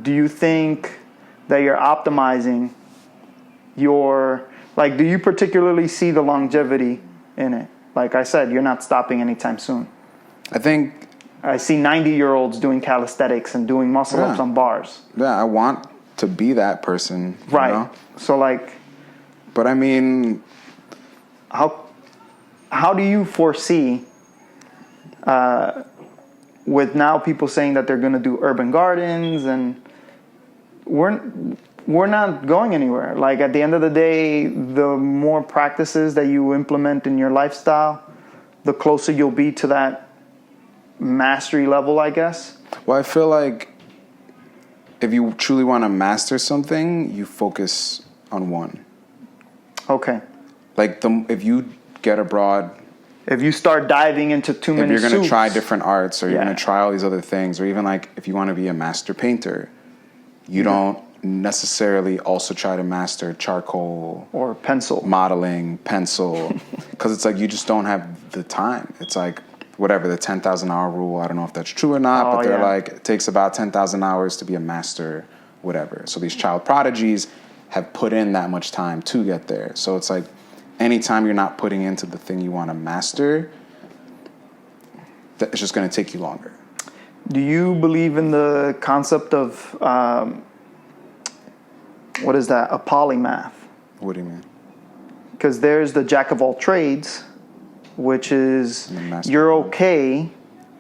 Do you think that you're optimizing your, like, do you particularly see the longevity in it? Like I said, you're not stopping anytime soon.
I think
I see 90-year-olds doing calisthenics and doing muscle ups on bars.
Yeah, I want to be that person.
Right.
You know?
So like,
but I mean,
how do you foresee with now people saying that they're going to do urban gardens, and we're not going anywhere. Like at the end of the day, the more practices that you implement in your lifestyle, the closer you'll be to that mastery level, I guess.
Well, I feel like if you truly want to master something, you focus on one.
Okay.
Like if you get abroad,
if you start diving into too many
if you're going to
suits,
try different arts, or you're going to try all these other things, or even like if you want to be a master painter, you don't necessarily also try to master charcoal
or pencil
modeling, pencil, because it's like you just don't have the time. It's like whatever, the 10,000 hour rule. I don't know if that's true or not, but they're like, it takes about 10,000 hours to be a master, whatever. So these child prodigies have put in that much time to get there. So it's like anytime you're not putting into the thing you want to master, it's just going to take you longer.
Do you believe in the concept of, what is that, a polymath?
What do you mean?
Because there's the jack of all trades, which is you're okay.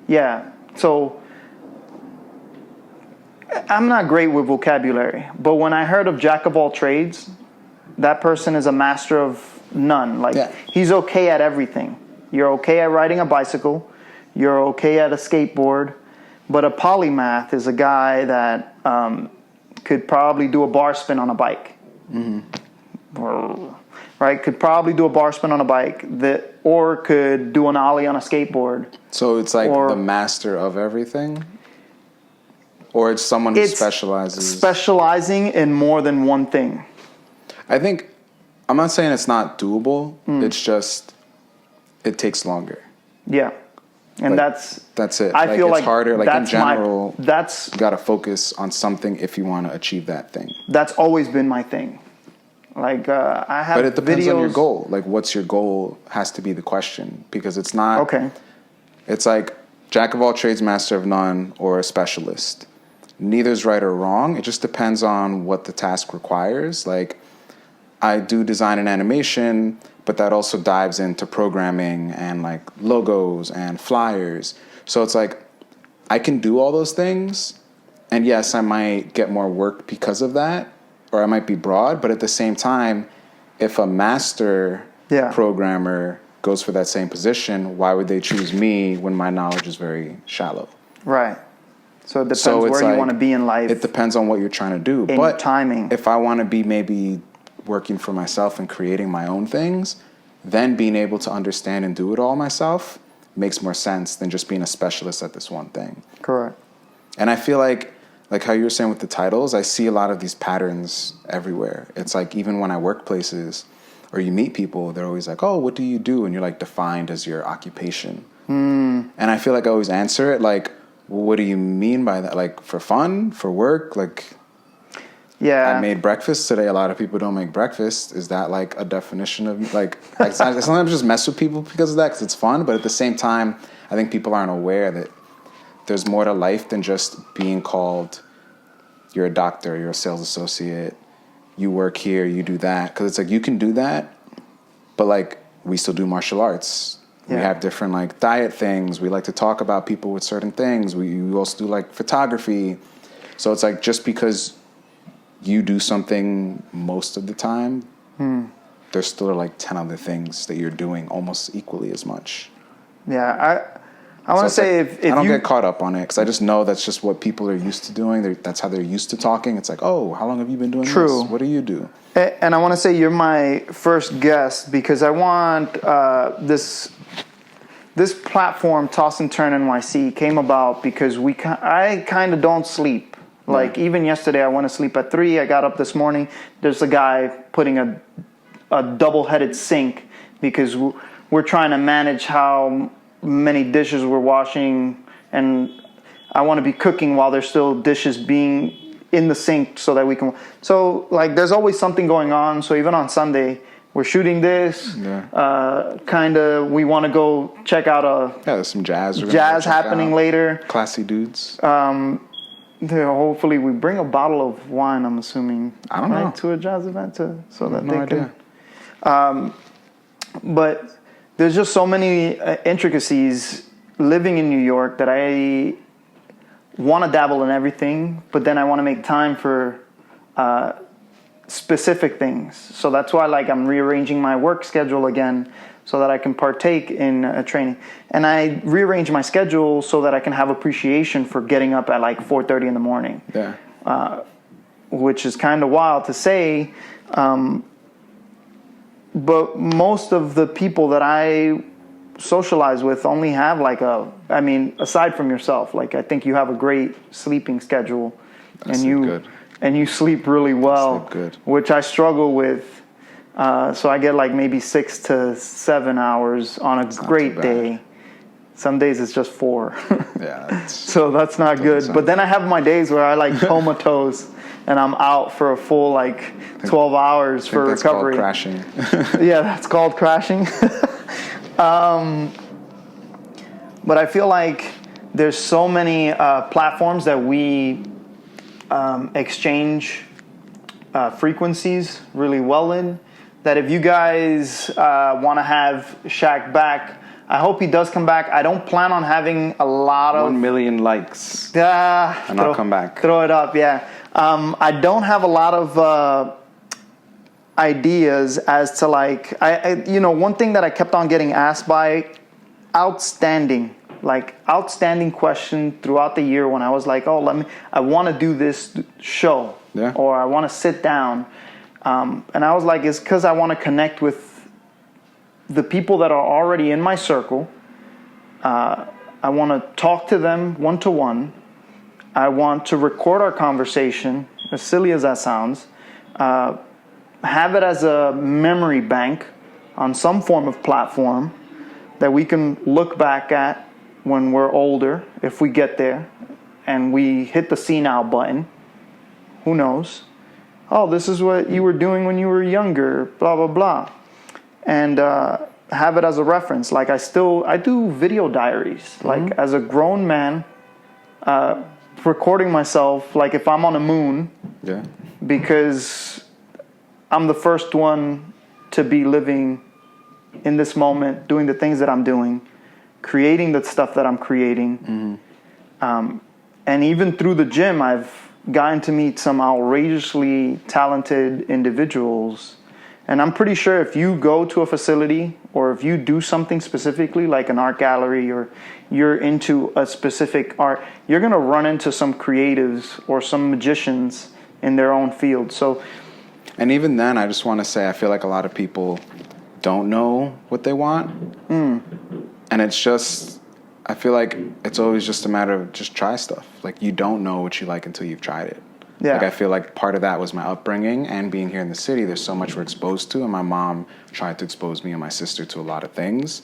Yeah. So I'm not great with vocabulary, but when I heard of jack of all trades, that person is a master of none. Like he's okay at everything. You're okay at riding a bicycle. You're okay at a skateboard. But a polymath is a guy that could probably do a bar spin on a bike. Right? Could probably do a bar spin on a bike, or could do an ollie on a skateboard.
So it's like the master of everything? Or it's someone who specializes?
Specializing in more than one thing.
I think, I'm not saying it's not doable. It's just, it takes longer.
Yeah. And
like,
that's
it.
I feel
it's
like
harder. Like in general,
you
got to focus on something if you want to achieve that thing.
That's always been my thing. Like I have.
But it depends
videos.
on your goal. Like, what's your goal has to be the question, because it's not.
Okay.
It's like jack of all trades, master of none, or a specialist. Neither's right or wrong. It just depends on what the task requires. Like, I do design and animation, but that also dives into programming and like logos and flyers. So it's like I can do all those things, and yes, I might get more work because of that, or I might be broad, but at the same time, if a master programmer goes for that same position, why would they choose me when my knowledge is very shallow?
Right. So it depends where you want to be in life.
It depends on what you're trying to do.
But timing.
If I want to be maybe working for myself and creating my own things, then being able to understand and do it all myself makes more sense than just being a specialist at this one thing.
Correct.
And I feel like how you were saying with the titles, I see a lot of these patterns everywhere. It's like even when I work places or you meet people, they're always like, oh, what do you do? And you're like defined as your occupation. And I feel like I always answer it like, well, what do you mean by that? Like for fun, for work? Like,
yeah,
I made breakfast today. A lot of people don't make breakfast. Is that like a definition of like, I sometimes just mess with people because of that, because it's fun. But at the same time, I think people aren't aware that there's more to life than just being called, you're a doctor, you're a sales associate, you work here, you do that. Because it's like, you can do that, but like, we still do martial arts. We have different like diet things. We like to talk about people with certain things. We also do like photography. So it's like, just because you do something most of the time, there's still like 10 other things that you're doing almost equally as much.
Yeah, I want to say
like,
if
I don't
you
get caught up on it, because I just know that's just what people are used to doing. That's how they're used to talking. It's like, oh, how long have you been doing
True.
this? What do you do?
And I want to say you're my first guest because I want this platform, Toss and Turn NYC, came about because I kind of don't sleep. Like even yesterday, I went to sleep at 3. I got up this morning. There's a guy putting a double-headed sink because we're trying to manage how many dishes we're washing, and I want to be cooking while there's still dishes being in the sink so that we can. So like, there's always something going on. So even on Sunday, we're shooting this. Kind of, we want to go check out
there's some jazz.
Jazz happening later.
Classy dudes.
Hopefully we bring a bottle of wine, I'm assuming.
I don't know.
To a jazz event so that
no
they
idea.
can. But there's just so many intricacies living in New York that I want to dabble in everything, but then I want to make time for specific things. So that's why like I'm rearranging my work schedule again so that I can partake in training. And I rearrange my schedule so that I can have appreciation for getting up at like 4:30 in the morning. Which is kind of wild to say. But most of the people that I socialize with only have like aside from yourself, like I think you have a great sleeping schedule. And you sleep really well, which I struggle with. So I get like maybe 6 to 7 hours on a great day. Some days it's just 4. So that's not good. But then I have my days where I like comatose and I'm out for a full like 12 hours for recovery.
That's called crashing.
Yeah, that's called crashing. But I feel like there's so many platforms that we exchange frequencies really well in, that if you guys want to have Shaq back, I hope he does come back. I don't plan on having a lot of
1 million likes, and I'll come back.
Throw it up, yeah. I don't have a lot of ideas as to like I one thing that I kept on getting asked by outstanding question throughout the year when I was like, I want to do this show, or I want to sit down, and I was like, it's because I want to connect with the people that are already in my circle. I want to talk to them one-to-one. I want to record our conversation, as silly as that sounds, have it as a memory bank on some form of platform that we can look back at when we're older, if we get there and we hit the see now button, who knows? Oh, this is what you were doing when you were younger, blah, blah, blah. And have it as a reference. Like I do video diaries. Like as a grown man, recording myself, like if I'm on a moon, because I'm the first one to be living in this moment, doing the things that I'm doing, creating the stuff that I'm creating. And even through the gym, I've gotten to meet some outrageously talented individuals. And I'm pretty sure if you go to a facility or if you do something specifically like an art gallery or you're into a specific art, you're going to run into some creatives or some magicians in their own field. So,
and even then, I just want to say, I feel like a lot of people don't know what they want. And it's just, I feel like it's always just a matter of just try stuff. Like you don't know what you like until you've tried it.
Yeah.
Like I feel like part of that was my upbringing and being here in the city. There's so much we're exposed to, and my mom tried to expose me and my sister to a lot of things.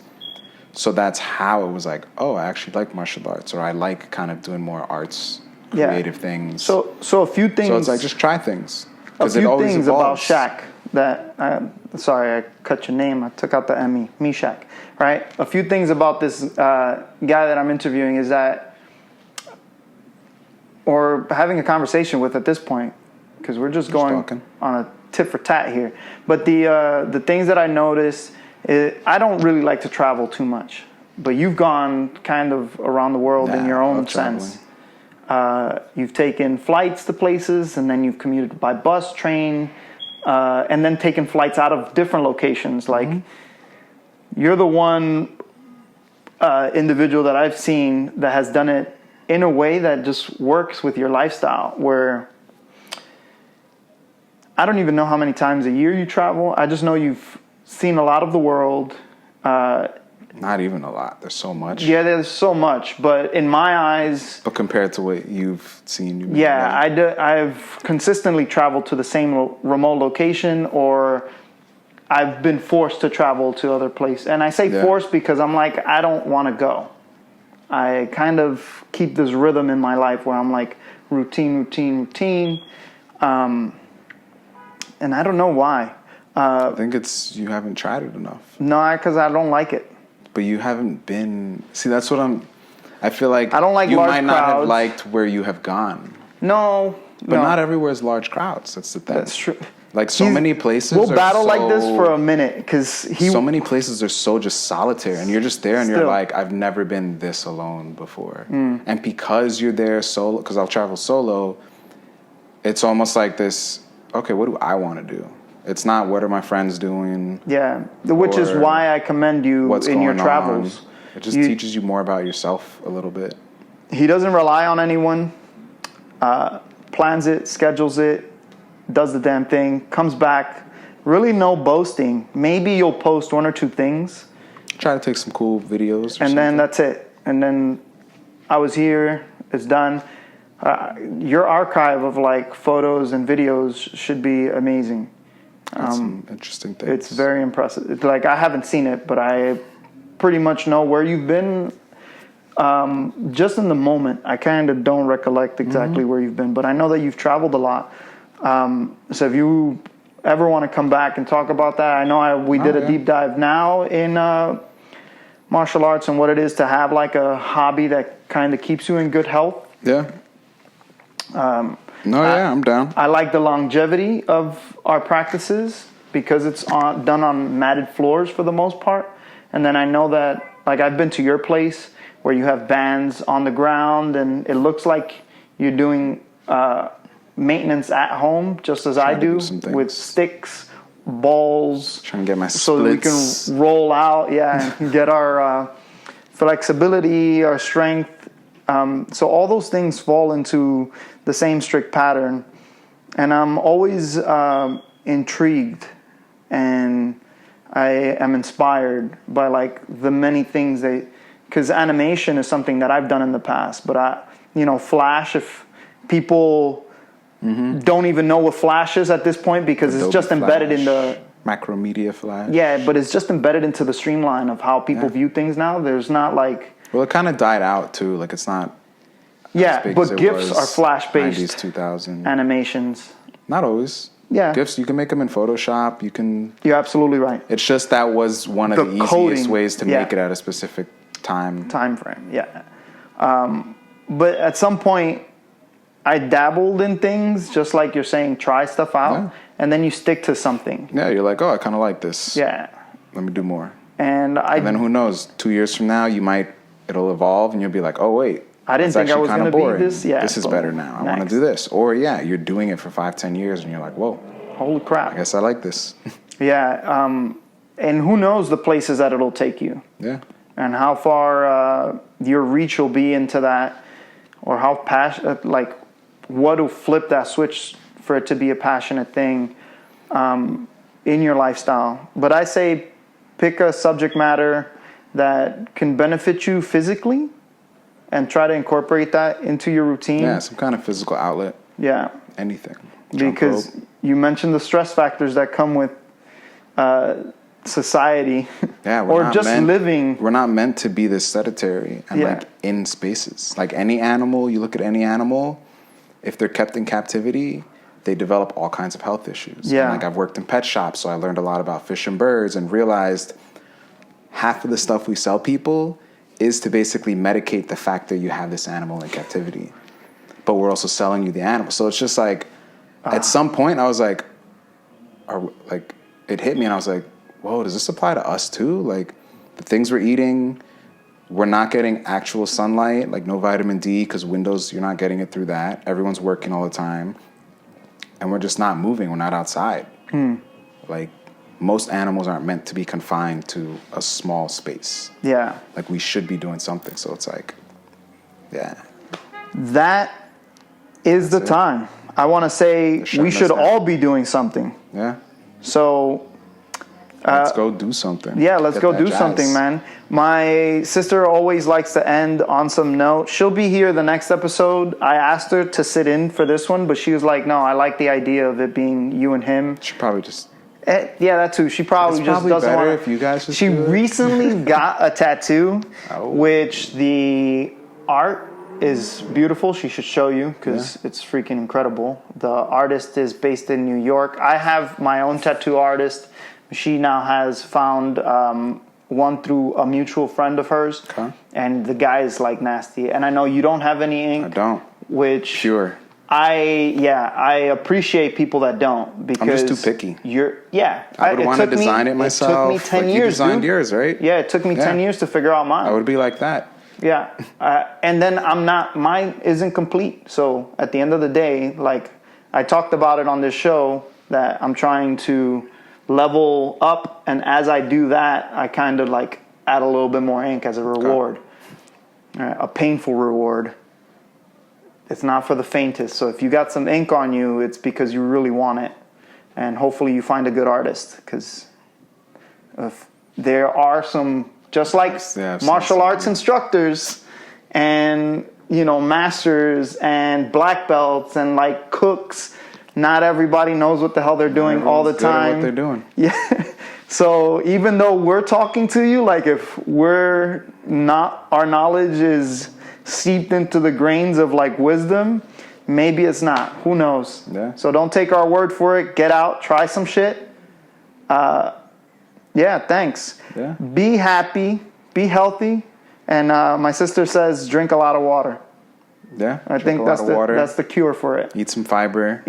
So that's how it was like, oh, I actually like martial arts, or I like kind of doing more arts, creative things.
So a few things.
So it's like just try things.
A few
it always
things
evolves.
about Shaq that, sorry, I cut your name. I took out the M-E, Meshach, right? A few things about this guy that I'm interviewing is that, or having a conversation with at this point, because we're just going on a tit for tat here. But the things that I noticed, I don't really like to travel too much, but you've gone kind of around the world in your own sense. You've taken flights to places, and then you've commuted by bus, train, and then taken flights out of different locations. Like you're the one individual that I've seen that has done it in a way that just works with your lifestyle, where I don't even know how many times a year you travel. I just know you've seen a lot of the world.
Not even a lot. There's so much.
Yeah, there's so much. But in my eyes...
But compared to what you've seen...
I've consistently traveled to the same remote location, or I've been forced to travel to other places. And I say forced because I'm like, I don't want to go. I kind of keep this rhythm in my life where I'm like routine. And I don't know why.
I think it's you haven't tried it enough.
No, because I don't like it.
But you haven't been... See, that's what I feel like...
I don't like
you
large
might not
crowds.
have liked where you have gone.
No.
But not everywhere is large crowds. That's the thing.
That's true.
Like so many places
We'll battle like this for a minute because
so many places are so just solitary, and you're just there and you're
Still.
like, I've never been this alone before. And because you're there solo, because I'll travel solo, it's almost like this, okay, what do I want to do? It's not what are my friends doing.
Yeah, which is why I commend you in your travels.
It just teaches you more about yourself a little bit.
He doesn't rely on anyone, plans it, schedules it, does the damn thing, comes back. Really no boasting. Maybe you'll post one or two things.
Try to take some cool videos.
And then that's it. And then I was here, it's done. Your archive of like photos and videos should be amazing.
Some interesting things.
It's very impressive. It's like I haven't seen it, but I pretty much know where you've been. Just in the moment, I kind of don't recollect exactly where you've been, but I know that you've traveled a lot. So if you ever want to come back and talk about that, I know we did a deep dive now in martial arts and what it is to have like a hobby that kind of keeps you in good health.
Yeah. I'm down.
I like the longevity of our practices because it's done on matted floors for the most part. And then I know that, like I've been to your place where you have bands on the ground and it looks like you're doing maintenance at home just as I do with sticks, balls.
Trying to get my splits.
So that we can roll out, and get our flexibility, our strength. So all those things fall into the same strict pattern. And I'm always intrigued and I am inspired by like the many things because animation is something that I've done in the past, but Flash, if people don't even know what Flash is at this point because it's just embedded in the
Macromedia Flash.
Yeah, but it's just embedded into the streamline of how people view things now. There's not like
Well, it kind of died out too. Like it's not.
Yeah,
as big
but
as it
GIFs
was
are flash-based
90s, 2000.
animations.
Not always.
Yeah.
GIFs, you can make them in Photoshop. You can.
You're absolutely right.
It's just that was one of the easiest
coding,
ways to
yeah.
make it at a specific time
frame. Yeah. But at some point, I dabbled in things, just like you're saying, try stuff out, and then you stick to something.
Yeah, you're like, oh, I kind of like this.
Yeah.
Let me do more.
And
then who knows? 2 years from now, it'll evolve, and you'll be like, oh wait,
I didn't think I was going to be this. Yeah,
this is better now. I want to do this. Or you're doing it for 5-10 years, and you're like, whoa,
holy crap!
I guess I like this.
Yeah. And who knows the places that it'll take you?
Yeah.
And how far your reach will be into that, or how passionate, like, what will flip that switch for it to be a passionate thing in your lifestyle. But I say pick a subject matter that can benefit you physically and try to incorporate that into your routine.
Yeah, some kind of physical outlet.
Yeah.
Anything.
Because you mentioned the stress factors that come with society.
Yeah,
or just living.
We're not meant to be this sedentary and like in spaces. Like any animal, you look at any animal, if they're kept in captivity, they develop all kinds of health issues.
Yeah.
And like I've worked in pet shops, so I learned a lot about fish and birds and realized half of the stuff we sell people is to basically medicate the fact that you have this animal in captivity. But we're also selling you the animal. So it's just like, at some point I was like, it hit me and I was like, whoa, does this apply to us too? Like the things we're eating, we're not getting actual sunlight, like no vitamin D, because windows, you're not getting it through that. Everyone's working all the time. And we're just not moving. We're not outside. Like most animals aren't meant to be confined to a small space.
Yeah.
Like we should be doing something. So it's like, yeah.
That is the time. I want to say we should all be doing something.
Yeah.
So
let's go do something.
Yeah, let's go do something, man. My sister always likes to end on some note. She'll be here the next episode. I asked her to sit in for this one, but she was like, no, I like the idea of it being you and him.
She probably just...
Yeah, that too. She probably just doesn't want to...
if you guys just
She recently got a tattoo, which the art is beautiful. She should show you because it's freaking incredible. The artist is based in New York. I have my own tattoo artist. She now has found one through a mutual friend of hers. Okay. And the guy is like nasty. And I know you don't have any ink.
I don't.
Which...
Pure.
I appreciate people that don't because...
I'm just too picky.
I
would want to design it myself.
It took me 10 years,
you designed yours, right?
Yeah, it took me 10 years to figure out mine.
I would be like that.
Yeah. And then mine isn't complete. So at the end of the day, like I talked about it on this show that I'm trying to level up. And as I do that, I kind of like add a little bit more ink as a reward, a painful reward. It's not for the faintest. So if you got some ink on you, it's because you really want it. And hopefully you find a good artist because there are some, just like martial arts instructors and, masters and black belts and like cooks. Not everybody knows what the hell they're doing all the time.
What they're doing.
Yeah. So even though we're talking to you, like if we're not, our knowledge is seeped into the grains of like wisdom, maybe it's not. Who knows?
Yeah.
So don't take our word for it. Get out, try some shit. Thanks.
Yeah.
Be happy, be healthy, and my sister says drink a lot of water.
Yeah.
I think that's the cure for it.
Eat some fiber.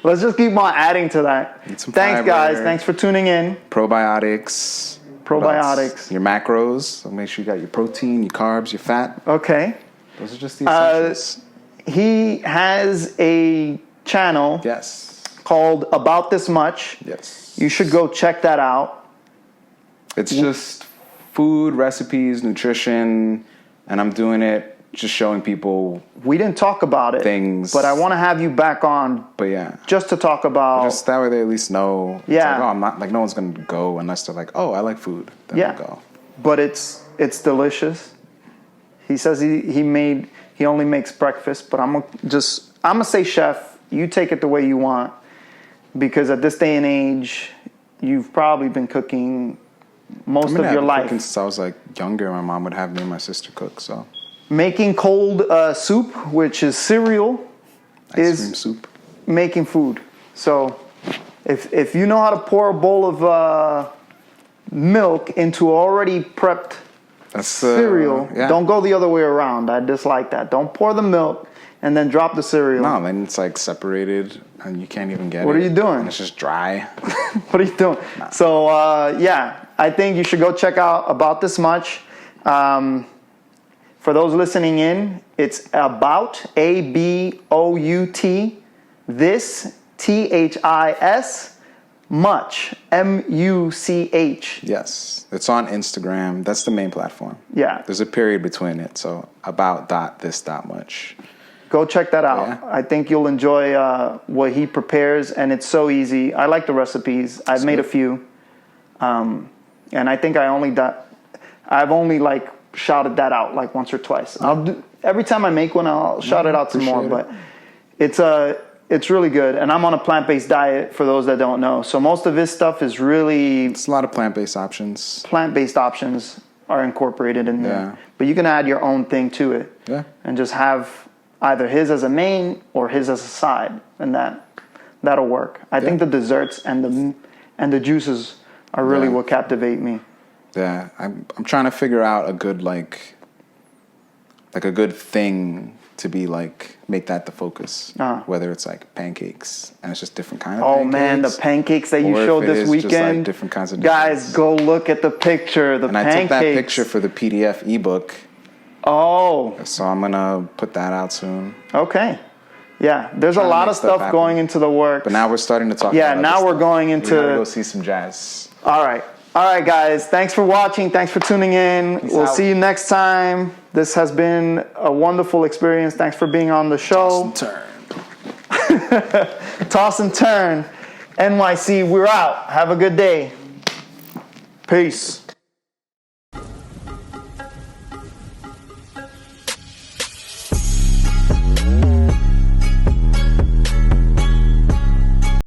Let's just keep on adding to that.
Eat some
Thanks,
fiber.
guys. Thanks for tuning in.
Probiotics. Your macros. So make sure you got your protein, your carbs, your fat.
Okay.
Those are just the essentials.
He has a channel.
Yes.
Called About This Much.
Yes.
You should go check that out.
It's just food, recipes, nutrition, and I'm doing it just showing people.
We didn't talk about it.
Things.
But I want to have you back on.
But yeah.
Just to talk about.
Just that way they at least know.
Yeah.
It's like, I'm not, like no one's going to go unless they're like, oh, I like food. Then they'll go.
But it's delicious. He says he only makes breakfast, but I'm going to say chef, you take it the way you want. Because at this day and age, you've probably been cooking most of
I've
your
been
life.
cooking since I was like younger. My mom would have me and my sister cook. So
Making cold soup, which is cereal,
ice cream soup.
making food. So if you know how to pour a bowl of milk into already prepped
That's
cereal,
yeah.
don't go the other way around. I dislike that. Don't pour the milk and then drop the cereal.
No, then it's like separated and you can't even get it.
What are you doing?
And it's just dry.
What are you doing? Nah. So yeah, I think you should go check out About This Much. For those listening in, it's about ABOUT this THIS much MUCH.
Yes, it's on Instagram. That's the main platform.
Yeah,
there's a period between it. So about.this.much.
Go check that out.
Yeah.
I think you'll enjoy what he prepares, and it's so easy. I like the recipes. I've made a few, and I think I've only like shouted that out like once or twice. I'll do every time I make one. I'll shout it out some more. But it's really good, and I'm on a plant-based diet for those that don't know. So most of his stuff is really
it's a lot of plant-based options.
Plant-based options are incorporated in there,
Yeah.
but you can add your own thing to it.
Yeah,
and just have either his as a main or his as a side, and that'll work. I think the desserts and the juices are really what captivate me.
Yeah, I'm trying to figure out a good like a good thing to be like make that the focus. Whether it's like pancakes and it's just different kind of pancakes.
Oh man, the pancakes that you showed this weekend. Just like
different kinds of
guys, go look at the picture. The pancakes.
I took that picture for the PDF ebook.
Oh.
So I'm gonna put that out soon.
Okay. Yeah, there's a lot of stuff going into the works.
But now we're starting to talk about
Yeah, now we're going into...
We gotta go see some jazz.
All right, guys. Thanks for watching. Thanks for tuning in. We'll see you next time. This has been a wonderful experience. Thanks for being on the show.
Toss and turn.
Toss and turn. NYC, we're out. Have a good day. Peace.